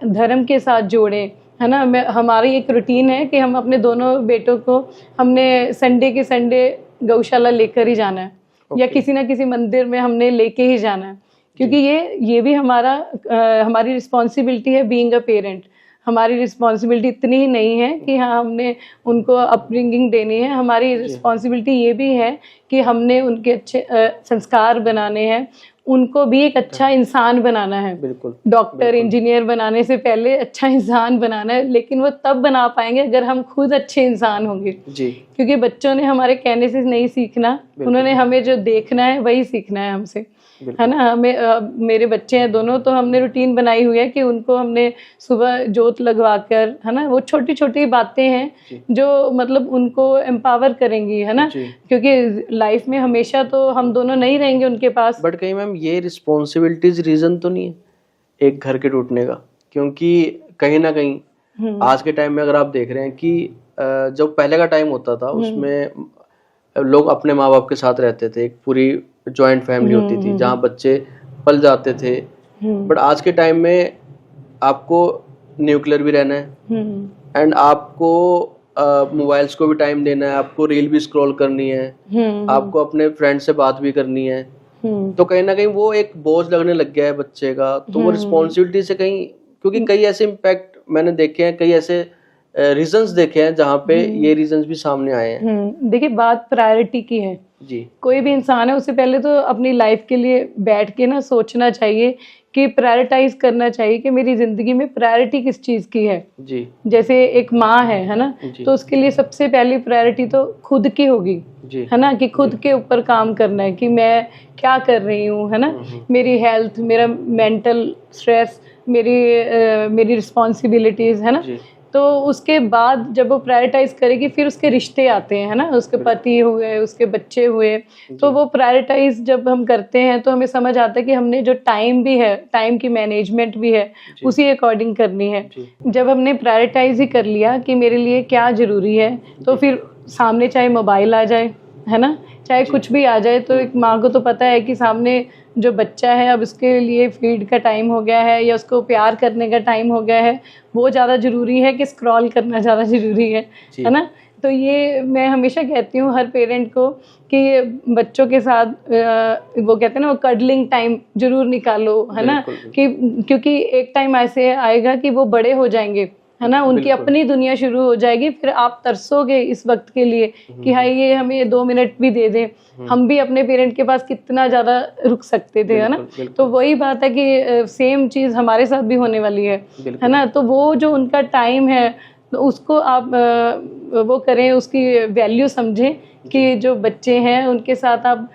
धर्म के साथ जोड़ें, है ना। हमारी एक रूटीन है कि हम अपने दोनों बेटों को हमने संडे के संडे गौशाला लेकर ही जाना है, या किसी ना किसी मंदिर में हमने लेके ही जाना है, क्योंकि ये भी हमारी रिस्पॉन्सिबिलिटी है बीइंग अ पेरेंट। हमारी रिस्पॉन्सिबिलिटी इतनी ही नहीं है कि हाँ हमने उनको अपब्रिंगिंग देनी है, हमारी रिस्पॉन्सिबिलिटी ये भी है कि हमने उनके अच्छे संस्कार बनाने हैं, उनको भी एक अच्छा इंसान बनाना है। बिल्कुल। डॉक्टर इंजीनियर बनाने से पहले अच्छा इंसान बनाना है, लेकिन वो तब बना पाएंगे अगर हम खुद अच्छे इंसान होंगे जी। क्योंकि बच्चों ने हमारे कहने से नहीं सीखना, उन्होंने हमें जो देखना है वही सीखना है हमसे, है ना। मेरे बच्चे हैं दोनों, तो हमने रूटीन बनाई हुई है कि उनको हमने सुबह जोत लगवाकर, है ना, वो छोटी छोटी बातें हैं जो मतलब उनको एम्पावर करेंगी, है ना, क्योंकि लाइफ में हमेशा तो हम दोनों नहीं रहेंगे उनके पास। बट कहीं मैम ये रिस्पॉन्सिबिलिटीज रीजन तो नहीं है एक घर के टूटने का? क्योंकि कहीं ना कहीं आज के टाइम में अगर आप देख रहे हैं कि जो पहले का टाइम होता था उसमें लोग अपने माँ बाप के साथ रहते थे, एक पूरी जॉइंट फैमिली होती थी जहाँ बच्चे पल जाते थे। बट आज के टाइम में आपको न्यूक्लियर भी रहना है एंड आपको मोबाइल्स को भी टाइम देना है, आपको रील भी स्क्रॉल करनी है, आपको अपने फ्रेंड से बात भी करनी है। तो कहीं ना कहीं वो एक बोझ लगने लग गया है बच्चे का, तो वो रिस्पॉन्सिबिलिटी से कहीं, क्योंकि कई ऐसे इम्पैक्ट मैंने देखे हैं, कई ऐसे रीजंस देखे हैं जहाँ पे ये रीजंस भी सामने आए हैं। देखिए बात प्रायोरिटी की है जी। कोई भी इंसान है, उससे पहले तो अपनी लाइफ के लिए बैठ के ना सोचना चाहिए कि प्रायोरिटाइज करना चाहिए कि मेरी जिंदगी में प्रायोरिटी किस चीज की है जी। जैसे एक माँ है ना, तो उसके लिए सबसे पहली प्रायोरिटी तो खुद की होगी, है ना, कि खुद के ऊपर काम करना है कि मैं क्या कर रही हूँ, है ना, मेरी हेल्थ, मेरा मेंटल स्ट्रेस, मेरी रिस्पॉन्सिबिलिटीज, है ना। तो उसके बाद जब वो प्रायोरिटाइज करेगी फिर उसके रिश्ते आते हैं, है ना, उसके पति हुए, उसके बच्चे हुए, तो वो प्रायोरिटाइज जब हम करते हैं तो हमें समझ आता है कि हमने जो टाइम भी है, टाइम की मैनेजमेंट भी है, उसी अकॉर्डिंग करनी है। जब हमने प्रायोरिटाइज ही कर लिया कि मेरे लिए क्या जरूरी है, तो फिर सामने चाहे मोबाइल आ जाए, है ना, चाहे कुछ भी आ जाए, तो एक माँ को तो पता है कि सामने जो बच्चा है अब उसके लिए फीड का टाइम हो गया है या उसको प्यार करने का टाइम हो गया है, वो ज़्यादा ज़रूरी है कि स्क्रॉल करना ज़्यादा ज़रूरी है ना। तो ये मैं हमेशा कहती हूँ हर पेरेंट को कि बच्चों के साथ वो कहते हैं ना, वो कडलिंग टाइम जरूर निकालो, है ना, कि क्योंकि एक टाइम ऐसे आएगा कि वो बड़े हो जाएंगे, है ना, उनकी अपनी दुनिया शुरू हो जाएगी, फिर आप तरसोगे इस वक्त के लिए कि हाय ये हमें 2 मिनट भी दे दे। हम भी अपने पेरेंट के पास कितना ज्यादा रुक सकते थे, है ना। तो वही बात है कि सेम चीज हमारे साथ भी होने वाली है ना। तो वो जो उनका टाइम है तो उसको आप वो करें, उसकी वैल्यू समझें कि जो बच्चे हैं उनके साथ आप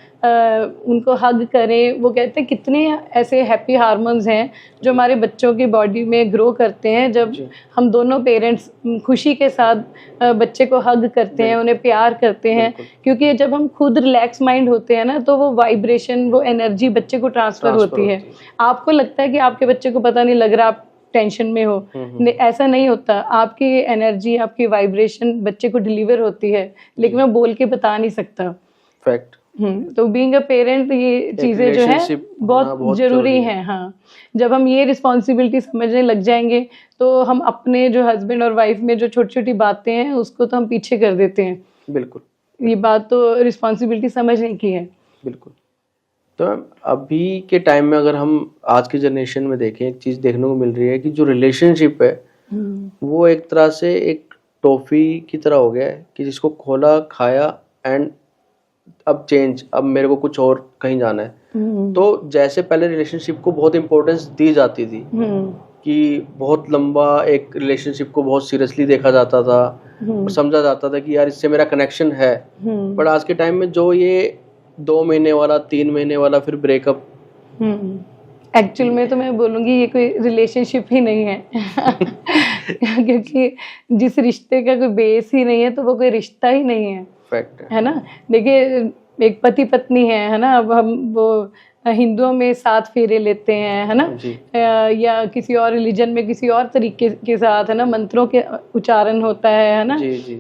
उनको हग करें। वो कहते हैं कितने ऐसे हैप्पी हार्मोन्स हैं जो हमारे बच्चों की बॉडी में ग्रो करते हैं जब हम दोनों पेरेंट्स खुशी के साथ बच्चे को हग करते हैं, उन्हें प्यार करते हैं, क्योंकि जब हम खुद रिलैक्स माइंड होते हैं ना, तो वो वाइब्रेशन, वो एनर्जी बच्चे को ट्रांसफर होती है। आपको लगता है कि आपके बच्चे को पता नहीं लग रहा, आप टेंशन में हो, ऐसा नहीं होता। आपकी एनर्जी, आपकी वाइब्रेशन बच्चे को डिलीवर होती है, लेकिन मैं बोल के बता नहीं सकता। फैक्ट। तो बीइंग अ पेरेंट ये चीजें जो है बहुत जरूरी है। हाँ, जब हम ये रिस्पॉन्सिबिलिटी समझने लग जाएंगे तो हम अपने जो हस्बैंड और वाइफ में जो छोटी छोटी बातें हैं उसको तो हम पीछे कर देते हैं। बिल्कुल, ये बात तो रिस्पॉन्सिबिलिटी समझने की है। बिल्कुल। तो अभी के टाइम में अगर हम आज की जनरेशन में देखें, एक चीज देखने को मिल रही है कि जो रिलेशनशिप है वो एक तरह से एक टॉफी की तरह हो गया है कि जिसको खोला, खाया एंड अब चेंज, अब मेरे को कुछ और कहीं जाना है। तो जैसे पहले रिलेशनशिप को बहुत इंपॉर्टेंस दी जाती थी कि बहुत लंबा एक रिलेशनशिप को बहुत सीरियसली देखा जाता था और समझा जाता था कि यार इससे मेरा कनेक्शन है। बट आज के टाइम में जो ये 2 महीने वाला, 3 महीने वाला, फिर ब्रेकअप, एक्चुअल में तो मैं बोलूँगी ये कोई रिलेशनशिप ही नहीं है क्योंकि जिस रिश्ते का कोई बेस ही नहीं है तो वो कोई रिश्ता ही नहीं है। फैक्ट है ना। देखिए एक पति पत्नी है ना, अब हम वो हिंदुओं में 7 फेरे लेते हैं, है ना, या किसी और रिलीजन में किसी और तरीके के साथ, है ना, मंत्रों के उच्चारण होता है ना।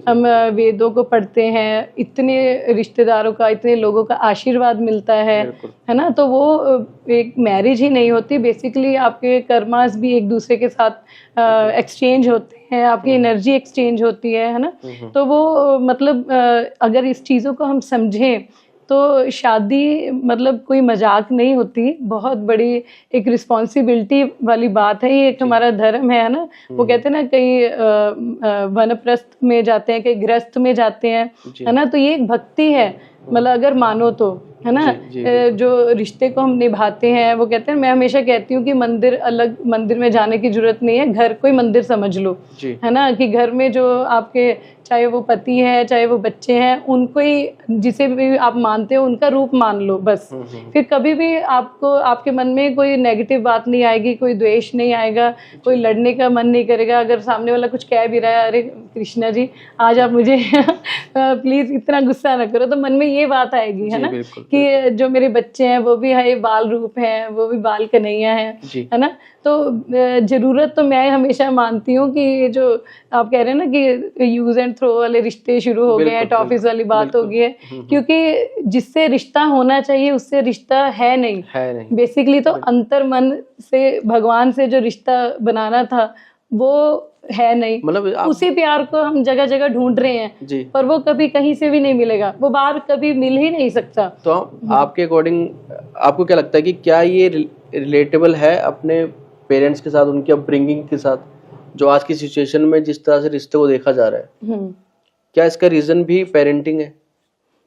हम वेदों को पढ़ते हैं, इतने रिश्तेदारों का, इतने लोगों का आशीर्वाद मिलता है ना। तो वो एक मैरिज ही नहीं होती, बेसिकली आपके कर्मास भी एक दूसरे के साथ एक्सचेंज होते हैं, आपकी एनर्जी एक्सचेंज होती है ना। तो वो मतलब अगर इस चीज़ों को हम समझें तो शादी मतलब कोई मजाक नहीं होती, बहुत बड़ी एक रिस्पॉन्सिबिलिटी वाली बात है। ये एक हमारा धर्म है ना। वो कहते हैं ना, कई वनप्रस्थ में जाते हैं, कई गृहस्थ में जाते हैं, है ना। तो ये एक भक्ति है, मतलब अगर मानो तो, है ना। जो रिश्ते को हम निभाते हैं, वो कहते हैं, मैं हमेशा कहती हूँ कि मंदिर में जाने की जरूरत नहीं है, घर को ही मंदिर समझ लो, है ना। कि घर में जो आपके, चाहे वो पति है चाहे वो बच्चे हैं, उनको ही, जिसे भी आप मानते हो उनका रूप मान लो बस। फिर कभी भी आपको, आपके मन में कोई नेगेटिव बात नहीं आएगी, कोई द्वेष नहीं आएगा, कोई लड़ने का मन नहीं करेगा। अगर सामने वाला कुछ कह भी रहा है, अरे कृष्णा जी आज आप मुझे प्लीज इतना गुस्सा ना करो, तो मन में ये बात आएगी, है ना, कि जो मेरे बच्चे हैं वो भी है बाल रूप हैं, वो भी बाल कन्हैया है ना। तो जरूरत तो मैं हमेशा मानती हूँ कि जो आप कह रहे हैं ना कि यूज एंड थ्रो वाले रिश्ते शुरू हो गए हैं, टॉफिस वाली बात हो गई है, क्योंकि जिससे रिश्ता होना चाहिए उससे रिश्ता है नहीं। बेसिकली तो अंतर मन से भगवान से जो रिश्ता बनाना था वो है नहीं। मतलब उसी प्यार को हम जगह जगह ढूंढ रहे हैं, पर वो कभी कहीं से भी नहीं मिलेगा, वो बाहर कभी मिल ही नहीं सकता। तो आपके अकॉर्डिंग आपको क्या लगता है कि क्या ये रिलेटेबल है अपने पेरेंट्स के साथ, उनकी अपब्रिंगिंग के साथ, जो आज की सिचुएशन में जिस तरह से रिश्ते को देखा जा रहा है? क्या इसका रीजन भी पेरेंटिंग है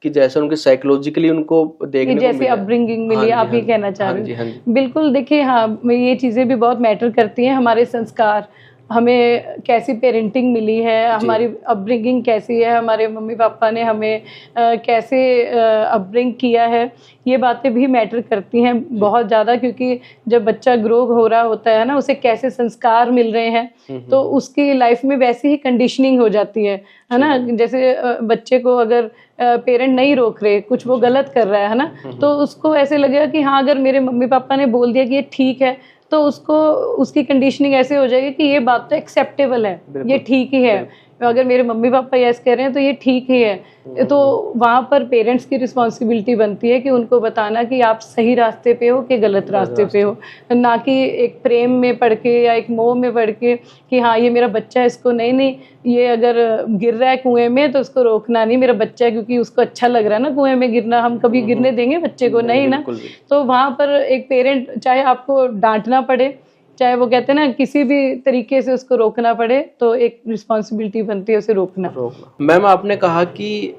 कि जैसे उनके साइकोलॉजिकली उनको देखने जैसे को मिला, अपब्रिंगिंग मिली, आप ये कहना चाह रहे हैं? बिल्कुल, देखिए हाँ, ये चीजें भी बहुत मैटर करती हैं। हमारे संस्कार, हमें कैसी पेरेंटिंग मिली है, हमारी अपब्रिंगिंग कैसी है, हमारे मम्मी पापा ने हमें कैसे अपब्रिंग किया है, ये बातें भी मैटर करती हैं बहुत ज़्यादा। क्योंकि जब बच्चा ग्रो हो रहा होता है ना, उसे कैसे संस्कार मिल रहे हैं, तो उसकी लाइफ में वैसी ही कंडीशनिंग हो जाती है ना। जैसे बच्चे को अगर पेरेंट नहीं रोक रहे, कुछ वो गलत कर रहा है ना, तो उसको ऐसे लगेगा कि हाँ, अगर मेरे मम्मी पापा ने बोल दिया कि ये ठीक है, तो उसको, उसकी कंडीशनिंग ऐसे हो जाएगी कि ये बात तो एक्सेप्टेबल है, ये ठीक ही है। अगर मेरे मम्मी पापा यस कह रहे हैं तो ये ठीक ही है। तो वहाँ पर पेरेंट्स की रिस्पॉन्सिबिलिटी बनती है कि उनको बताना कि आप सही रास्ते पे हो कि गलत रास्ते पे हो, ना कि एक प्रेम में पढ़ के या एक मोह में पढ़ के कि हाँ ये मेरा बच्चा है, इसको नहीं ये अगर गिर रहा है कुएं में तो उसको रोकना नहीं, मेरा बच्चा है, क्योंकि उसको अच्छा लग रहा है ना कुएं में गिरना, हम कभी गिरने देंगे बच्चे को? नहीं ना। तो वहाँ पर एक पेरेंट, चाहे आपको डांटना पड़े, चाहे वो कहते हैं ना किसी भी तरीके से उसको रोकना पड़े, तो एक रिस्पॉन्सिबिलिटी बनती है उसे रोकना। मैम, आपने कहा कि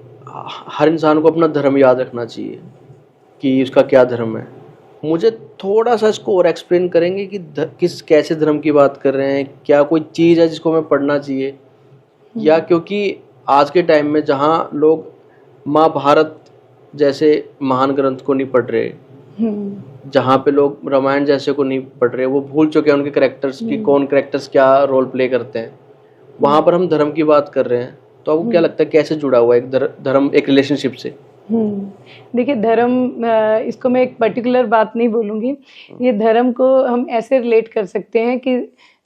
हर इंसान को अपना धर्म याद रखना चाहिए कि उसका क्या धर्म है। मुझे थोड़ा सा इसको और एक्सप्लेन करेंगे कि कैसे धर्म की बात कर रहे हैं? क्या कोई चीज़ है जिसको हमें पढ़ना चाहिए, या क्योंकि आज के टाइम में जहाँ लोग महाभारत जैसे महान ग्रंथ को नहीं पढ़ रहे, जहाँ पे लोग रामायण जैसे को नहीं पढ़ रहे, वो भूल चुके हैं उनके कैरेक्टर्स की, कौन कैरेक्टर्स क्या रोल प्ले करते हैं, वहाँ पर हम धर्म की बात कर रहे हैं। तो आपको क्या लगता है कैसे जुड़ा हुआ है एक धर्म एक रिलेशनशिप से? देखिए धर्म, इसको मैं एक पर्टिकुलर बात नहीं बोलूँगी, ये धर्म को हम ऐसे रिलेट कर सकते हैं कि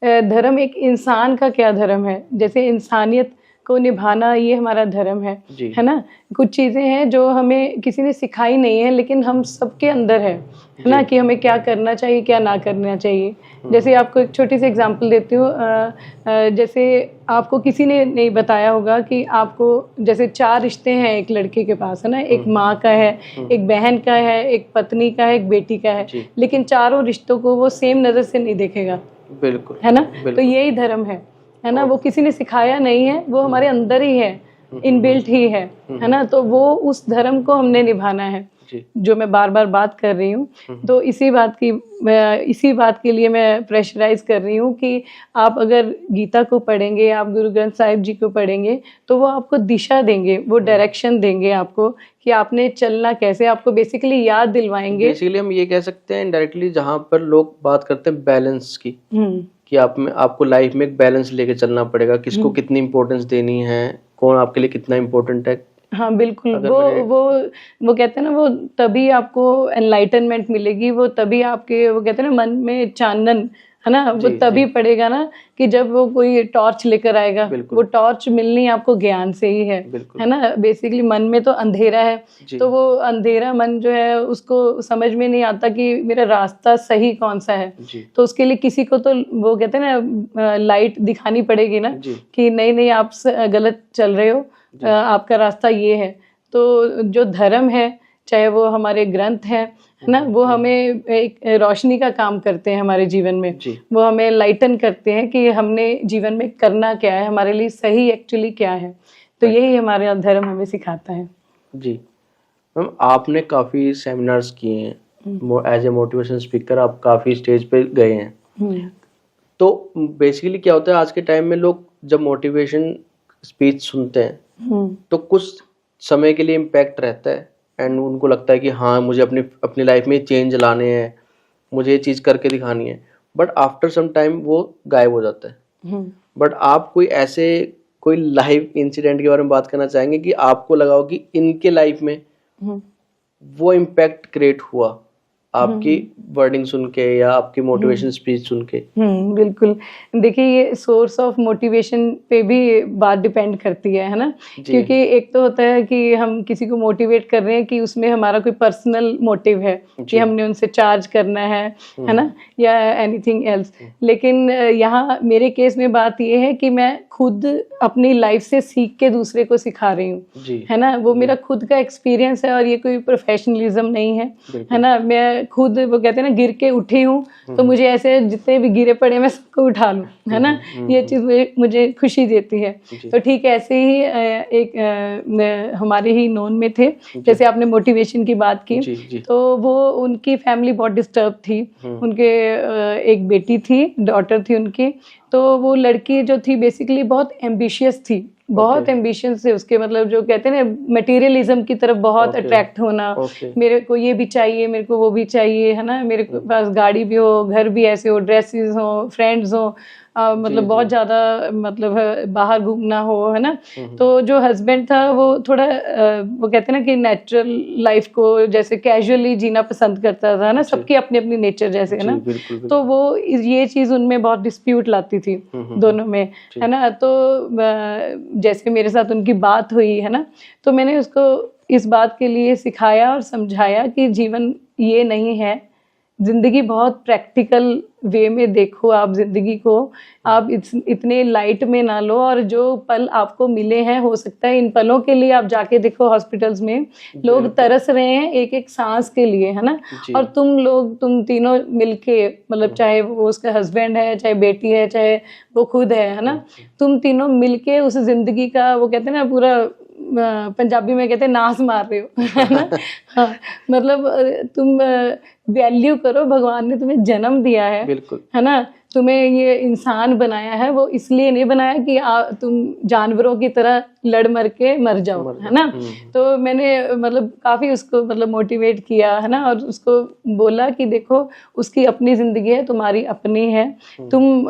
धर्म एक इंसान का क्या धर्म है, जैसे इंसानियत को निभाना ये हमारा धर्म है ना। कुछ चीज़ें हैं जो हमें किसी ने सिखाई नहीं है, लेकिन हम सबके अंदर है ना, कि हमें क्या करना चाहिए क्या ना करना चाहिए। जैसे आपको एक छोटी सी एग्जांपल देती हूँ। जैसे आपको किसी ने नहीं बताया होगा कि आपको जैसे 4 रिश्ते हैं एक लड़के के पास, है ना, एक माँ का है, एक बहन का है, एक पत्नी का है, एक बेटी का है, लेकिन चारों रिश्तों को वो सेम नज़र से नहीं देखेगा। बिल्कुल, है ना। तो यही धर्म है ना। वो किसी ने सिखाया नहीं है, वो हमारे अंदर ही है इनबिल्ट ही है ना। तो वो उस धर्म को हमने निभाना है, जो मैं बार बार बात कर रही हूँ। तो इसी बात के लिए मैं प्रेशराइज कर रही हूँ कि आप अगर गीता को पढ़ेंगे, आप गुरु ग्रंथ साहिब जी को पढ़ेंगे, तो वो आपको दिशा देंगे, वो डायरेक्शन देंगे आपको कि आपने चलना कैसे, आपको बेसिकली याद दिलवाएंगे। बेसिकली हम ये कह सकते हैं डायरेक्टली, जहाँ पर लोग बात करते हैं बैलेंस की, कि आपको लाइफ में एक बैलेंस लेके चलना पड़ेगा, किसको कितनी इंपॉर्टेंस देनी है, कौन आपके लिए कितना इम्पोर्टेंट है। हाँ बिल्कुल, वो कहते हैं ना, वो तभी आपको एनलाइटनमेंट मिलेगी, वो तभी आपके, वो कहते हैं ना, मन में चानन, है ना, वो तभी पड़ेगा ना कि जब वो कोई टॉर्च लेकर आएगा। वो टॉर्च मिलनी आपको ज्ञान से ही है ना। बेसिकली मन में तो अंधेरा है, तो वो अंधेरा मन जो है उसको समझ में नहीं आता कि मेरा रास्ता सही कौन सा है। तो उसके लिए किसी को तो वो कहते हैं ना लाइट दिखानी पड़ेगी ना कि नहीं आप गलत चल रहे हो, आपका रास्ता ये है। तो जो धर्म है, चाहे वो हमारे ग्रंथ है ना, वो हमें एक रोशनी का काम करते हैं हमारे जीवन में। वो हमें लाइटन करते हैं कि हमने जीवन में करना क्या है, हमारे लिए सही एक्चुअली क्या है। तो यही हमारा धर्म हमें सिखाता है। जी मैम, आपने काफ़ी सेमिनार्स किए हैं एज ए मोटिवेशन स्पीकर, आप काफ़ी स्टेज पे गए हैं। तो बेसिकली क्या होता है आज के टाइम में, लोग जब मोटिवेशन स्पीच सुनते हैं तो कुछ समय के लिए इम्पैक्ट रहता है एंड उनको लगता है कि हाँ मुझे अपनी लाइफ में चेंज लाने हैं, मुझे ये चीज़ करके दिखानी है, बट आफ्टर सम टाइम वो गायब हो जाता है। बट आप कोई लाइफ इंसिडेंट के बारे में बात करना चाहेंगे कि आपको लगा हो कि इनके लाइफ में वो इम्पैक्ट क्रिएट हुआ आपकी वर्डिंग सुन के या आपकी मोटिवेशन स्पीच सुन के? बिल्कुल। देखिए, ये सोर्स ऑफ मोटिवेशन पे भी बात डिपेंड करती है ना। क्योंकि एक तो होता है कि हम किसी को मोटिवेट कर रहे हैं कि उसमें हमारा कोई पर्सनल मोटिव है कि हमने उनसे चार्ज करना है ना, या एनीथिंग एल्स। लेकिन यहाँ मेरे केस में बात ये है कि मैं खुद अपनी लाइफ से सीख के दूसरे को सिखा रही हूँ, है ना। वो मेरा खुद का एक्सपीरियंस है और ये कोई प्रोफेशनलिज्म नहीं है ना। मैं खुद, वो कहते हैं ना, गिर के उठी हूँ, तो मुझे ऐसे जितने भी गिरे पड़े मैं सबको उठा लूँ, है ना। ये चीज़ मुझे खुशी देती है। तो ठीक ऐसे ही एक हमारे ही नोन में थे, जैसे आपने मोटिवेशन की बात की, तो वो उनकी फैमिली बहुत डिस्टर्ब थी। उनके एक बेटी थी, डॉटर थी उनकी। तो वो लड़की जो थी बेसिकली बहुत एम्बिशियस थी, बहुत एम्बिशियस थे उसके, मतलब जो कहते हैं ना मटेरियलिज्म की तरफ बहुत अट्रैक्ट होना। मेरे को ये भी चाहिए, मेरे को वो भी चाहिए, है ना। मेरे पास गाड़ी भी हो, घर भी ऐसे हो, ड्रेसेस हो, फ्रेंड्स हो, मतलब बहुत ज़्यादा, मतलब बाहर घूमना हो, है ना। तो जो हस्बैंड था वो थोड़ा वो कहते हैं ना कि नेचुरल लाइफ को जैसे कैजुअली जीना पसंद करता था ना, सबकी अपनी अपनी नेचर जैसे, है ना। तो वो ये चीज़ उनमें बहुत डिस्प्यूट लाती थी दोनों में, है ना। तो जैसे मेरे साथ उनकी बात हुई, है ना, तो मैंने उसको इस बात के लिए सिखाया और समझाया कि जीवन ये नहीं है, जिंदगी बहुत प्रैक्टिकल वे में देखो आप जिंदगी को, आप इतने लाइट में ना लो। और जो पल आपको मिले हैं, हो सकता है इन पलों के लिए आप जाके देखो हॉस्पिटल्स में लोग तरस रहे हैं एक एक सांस के लिए, है ना। और तुम तीनों मिलके, मतलब चाहे वो उसका हस्बैंड है, चाहे बेटी है, चाहे वो खुद है ना, तुम तीनों मिलके उस जिंदगी का, वो कहते हैं ना, पूरा पंजाबी में कहते हैं नाश मार रहे हो, है ना। हाँ, मतलब तुम वैल्यू करो, भगवान ने तुम्हें जन्म दिया है, है ना। तुम्हें ये इंसान बनाया है, वो इसलिए नहीं बनाया कि तुम जानवरों की तरह लड़ मर के मर जाओ, है ना। तो मैंने मतलब काफ़ी उसको मतलब मोटिवेट किया, है ना, और उसको बोला कि देखो उसकी अपनी ज़िंदगी है, तुम्हारी अपनी है। तुम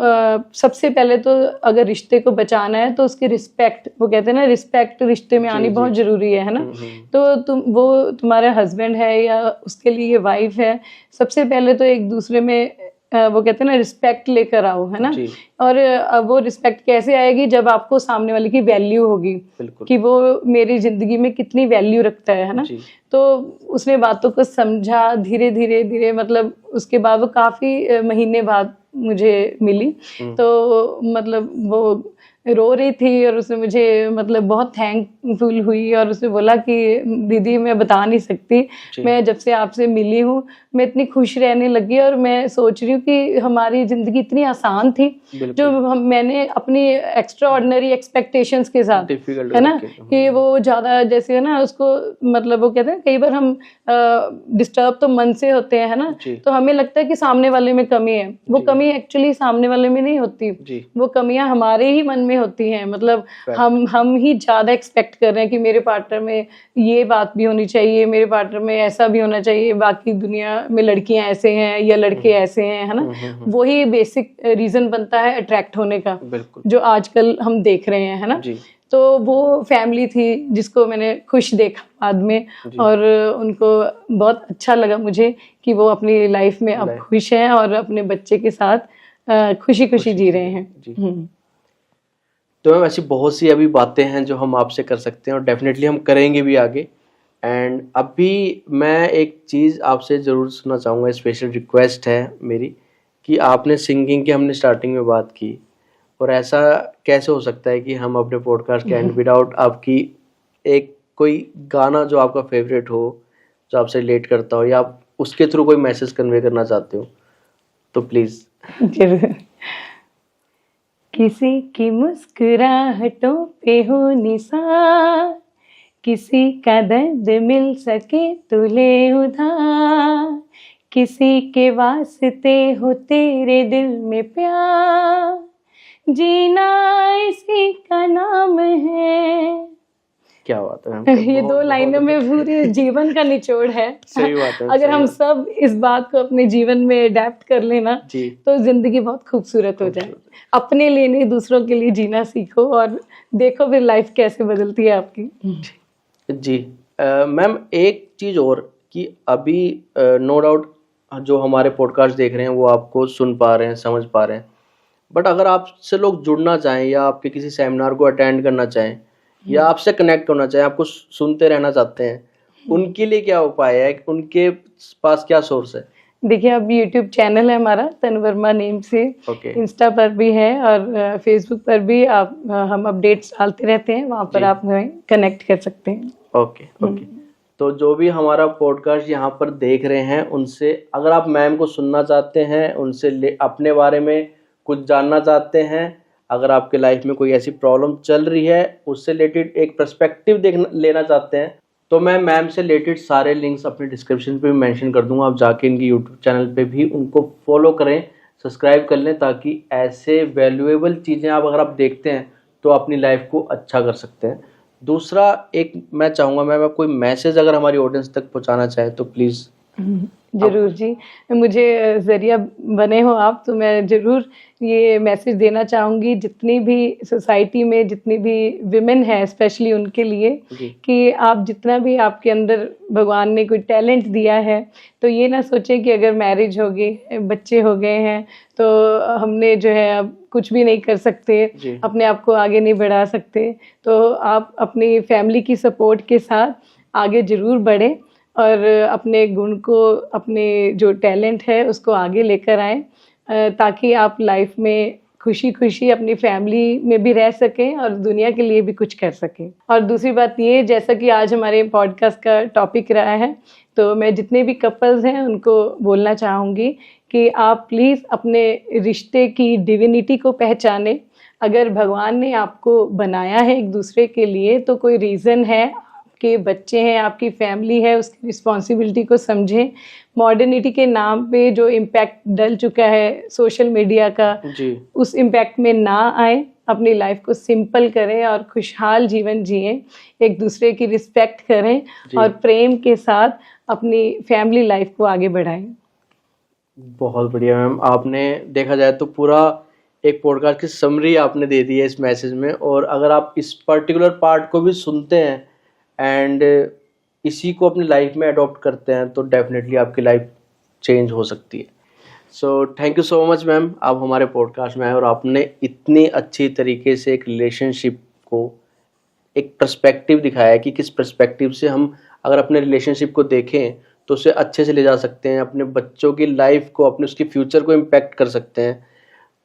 सबसे पहले तो अगर रिश्ते को बचाना है तो उसकी रिस्पेक्ट, वो कहते हैं ना, रिस्पेक्ट रिश्ते में आनी बहुत ज़रूरी है ना। तो वो तुम्हारा हस्बैंड है या उसके लिए वाइफ है, सबसे पहले तो एक दूसरे में वो कहते हैं ना रिस्पेक्ट लेकर आओ, है ना। और वो रिस्पेक्ट कैसे आएगी, जब आपको सामने वाले की वैल्यू होगी कि वो मेरी जिंदगी में कितनी वैल्यू रखता है ना। तो उसने बातों को समझा धीरे धीरे धीरे, मतलब उसके बाद वो काफ़ी महीने बाद मुझे मिली। तो मतलब वो रो रही थी और उसने मुझे मतलब बहुत थैंकफुल हुई और उसने बोला कि दीदी मैं बता नहीं सकती, जी। मैं जब से आपसे मिली हूँ मैं इतनी खुश रहने लगी और मैं सोच रही हूँ कि हमारी ज़िंदगी इतनी आसान थी जो बिल्कुल मैंने अपनी एक्स्ट्रा ऑर्डिनरी एक्सपेक्टेशंस के साथ, डिफिकल्ट है ना, करके कि वो ज़्यादा जैसे है ना उसको मतलब वो कहते हैं कई बार हम डिस्टर्ब तो मन से होते हैं, है ना, जी तो हमें लगता है कि सामने वाले में कमी है, वो जी कमी एक्चुअली सामने वाले में नहीं होती, जी वो कमियां हमारे ही मन में होती हैं। मतलब Fact. हम ही ज़्यादा एक्सपेक्ट कर रहे हैं कि मेरे पार्टनर में ये बात भी होनी चाहिए, मेरे पार्टनर में ऐसा भी होना चाहिए, बाकी दुनिया में लड़कियां ऐसे हैं या लड़के ऐसे हैं, है ना, वही बेसिक रीज़न बनता है अट्रैक्ट होने का, बिल्कुल जो आजकल हम देख रहे हैं, है ना। जी तो वो फैमिली थी जिसको मैंने खुश देखा बाद में जी और उनको बहुत अच्छा लगा मुझे कि वो अपनी लाइफ में अब Life. खुश हैं और अपने बच्चे के साथ खुशी खुशी जी रहे हैं। जी। तो मैम ऐसी बहुत सी अभी बातें हैं जो हम आपसे कर सकते हैं और डेफिनेटली हम करेंगे भी आगे। एंड अभी मैं एक चीज़ आपसे ज़रूर सुनना चाहूँगा, स्पेशल रिक्वेस्ट है मेरी कि आपने सिंगिंग की हमने स्टार्टिंग में बात की और ऐसा कैसे हो सकता है कि हम अपने पॉडकास्ट के एंड विदाउट आपकी एक कोई गाना जो आपका फेवरेट हो, जो आपसे रिलेट करता हो या आप उसके थ्रू कोई मैसेज कन्वे करना चाहते हो तो प्लीज़। जरूर। किसी की मुस्कुराहटों पे हो निसार, किसी का दर्द मिल सके तो ले उधार, किसी के वास्ते हो तेरे दिल में प्यार, जीना इसी का नाम है। क्या बात है मैम, ये बहुत दो लाइनों में बहुत पूरे जीवन का निचोड़ है। सही बात है, अगर सही हम बात। सब इस बात को अपने जीवन में अडेप्ट कर लेना जी तो जिंदगी बहुत खूबसूरत हो जाए। अपने लिए नहीं दूसरों के लिए जीना सीखो और देखो फिर लाइफ कैसे बदलती है आपकी। जी मैम एक चीज़ और कि अभी नो डाउट जो हमारे पॉडकास्ट देख रहे हैं वो आपको सुन पा रहे हैं, समझ पा रहे हैं, बट अगर आपसे लोग जुड़ना चाहें या आपके किसी सेमिनार को अटेंड करना चाहें या आपसे कनेक्ट होना चाहें, आपको सुनते रहना चाहते हैं, उनके लिए क्या उपाय है, उनके पास क्या सोर्स है? देखिए अब यूट्यूब चैनल है हमारा तनु वर्मा नेम से, ओके इंस्टा पर भी है और फेसबुक पर भी आप हम अपडेट्स डालते रहते हैं, वहाँ पर जी। आप हमें कनेक्ट कर सकते हैं। Okay okay. तो जो भी हमारा पॉडकास्ट यहाँ पर देख रहे हैं उनसे अगर आप मैम को सुनना चाहते हैं, उनसे अपने बारे में कुछ जानना चाहते हैं, अगर आपके लाइफ में कोई ऐसी प्रॉब्लम चल रही है उससे रिलेटेड एक पर्सपेक्टिव लेना चाहते हैं, तो मैं मैम से रिलेटेड सारे लिंक्स अपने डिस्क्रिप्शन पे भी मेंशन कर दूंगा। आप जाके इनकी यूट्यूब चैनल पे भी उनको फॉलो करें, सब्सक्राइब कर लें, ताकि ऐसे वैल्यूएबल चीज़ें आप अगर आप देखते हैं तो अपनी लाइफ को अच्छा कर सकते हैं। दूसरा एक मैं चाहूँगा मैम आप कोई मैसेज अगर हमारी ऑडियंस तक पहुँचाना चाहे तो प्लीज़। जरूर जी, मुझे ज़रिया बने हो आप तो मैं ज़रूर ये मैसेज देना चाहूँगी जितनी भी सोसाइटी में जितनी भी विमेन है स्पेशली उनके लिए जी कि आप जितना भी आपके अंदर भगवान ने कोई टैलेंट दिया है तो ये ना सोचें कि अगर मैरिज हो गई, बच्चे हो गए हैं तो हमने जो है अब कुछ भी नहीं कर सकते, जी अपने आप को आगे नहीं बढ़ा सकते। तो आप अपनी फैमिली की सपोर्ट के साथ आगे ज़रूर बढ़ें और अपने गुण को, अपने जो टैलेंट है उसको आगे लेकर आएँ ताकि आप लाइफ में खुशी खुशी अपनी फैमिली में भी रह सकें और दुनिया के लिए भी कुछ कर सकें। और दूसरी बात ये, जैसा कि आज हमारे पॉडकास्ट का टॉपिक रहा है, तो मैं जितने भी कपल्स हैं उनको बोलना चाहूँगी कि आप प्लीज़ अपने रिश्ते की डिविनिटी को पहचानें। अगर भगवान ने आपको बनाया है एक दूसरे के लिए तो कोई रीज़न है, आपके बच्चे हैं, आपकी फैमिली है, उसकी रिस्पॉन्सिबिलिटी को समझें। मॉडर्निटी के नाम पे जो इम्पैक्ट डल चुका है सोशल मीडिया का, जी उस इम्पैक्ट में ना आए, अपनी लाइफ को सिंपल करें और खुशहाल जीवन जिएं, एक दूसरे की रिस्पेक्ट करें और प्रेम के साथ अपनी फैमिली लाइफ को आगे बढ़ाएं। बहुत बढ़िया मैम, आपने देखा जाए तो पूरा एक पॉडकास्ट की समरी आपने दे दी है इस मैसेज में, और अगर आप इस पर्टिकुलर पार्ट को भी सुनते हैं एंड इसी को अपनी लाइफ में अडॉप्ट करते हैं तो डेफिनेटली आपकी लाइफ चेंज हो सकती है। So thank you so much ma'am, आप हमारे पॉडकास्ट में आए और आपने इतनी अच्छी तरीके से एक रिलेशनशिप को एक पर्सपेक्टिव दिखाया है कि किस पर्सपेक्टिव से हम अगर अपने रिलेशनशिप को देखें तो उसे अच्छे से ले जा सकते हैं, अपने बच्चों की लाइफ को, अपने उसके फ्यूचर को इम्पैक्ट कर सकते हैं।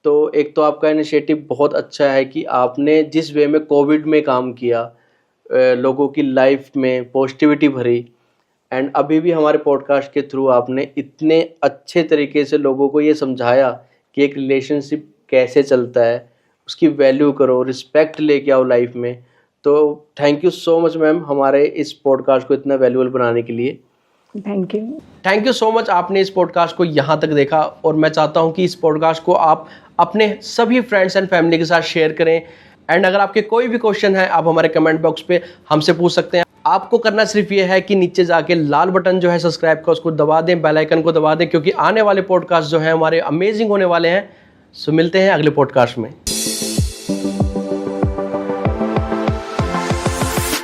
तो एक तो आपका इनिशिएटिव बहुत अच्छा है कि आपने जिस वे में कोविड में काम किया, लोगों की लाइफ में पॉजिटिविटी भरी, एंड अभी भी हमारे पॉडकास्ट के थ्रू आपने इतने अच्छे तरीके से लोगों को ये समझाया कि एक रिलेशनशिप कैसे चलता है, उसकी वैल्यू करो, रिस्पेक्ट लेके आओ लाइफ में। तो thank you so much ma'am हमारे इस पॉडकास्ट को इतना वैल्यूबल बनाने के लिए। थैंक यू सो मच आपने इस पॉडकास्ट को यहाँ तक देखा, और मैं चाहता हूँ कि इस पॉडकास्ट को आप अपने सभी फ्रेंड्स एंड फैमिली के साथ शेयर करें। एंड अगर आपके कोई भी क्वेश्चन है आप हमारे कमेंट बॉक्स पे हमसे पूछ सकते हैं। आपको करना सिर्फ ये है कि नीचे जाके लाल बटन जो है सब्सक्राइब का उसको दबा दें, बेल आइकन को दबा दें, क्योंकि आने वाले पॉडकास्ट जो है हमारे अमेजिंग होने वाले हैं। सो मिलते हैं अगले पॉडकास्ट में।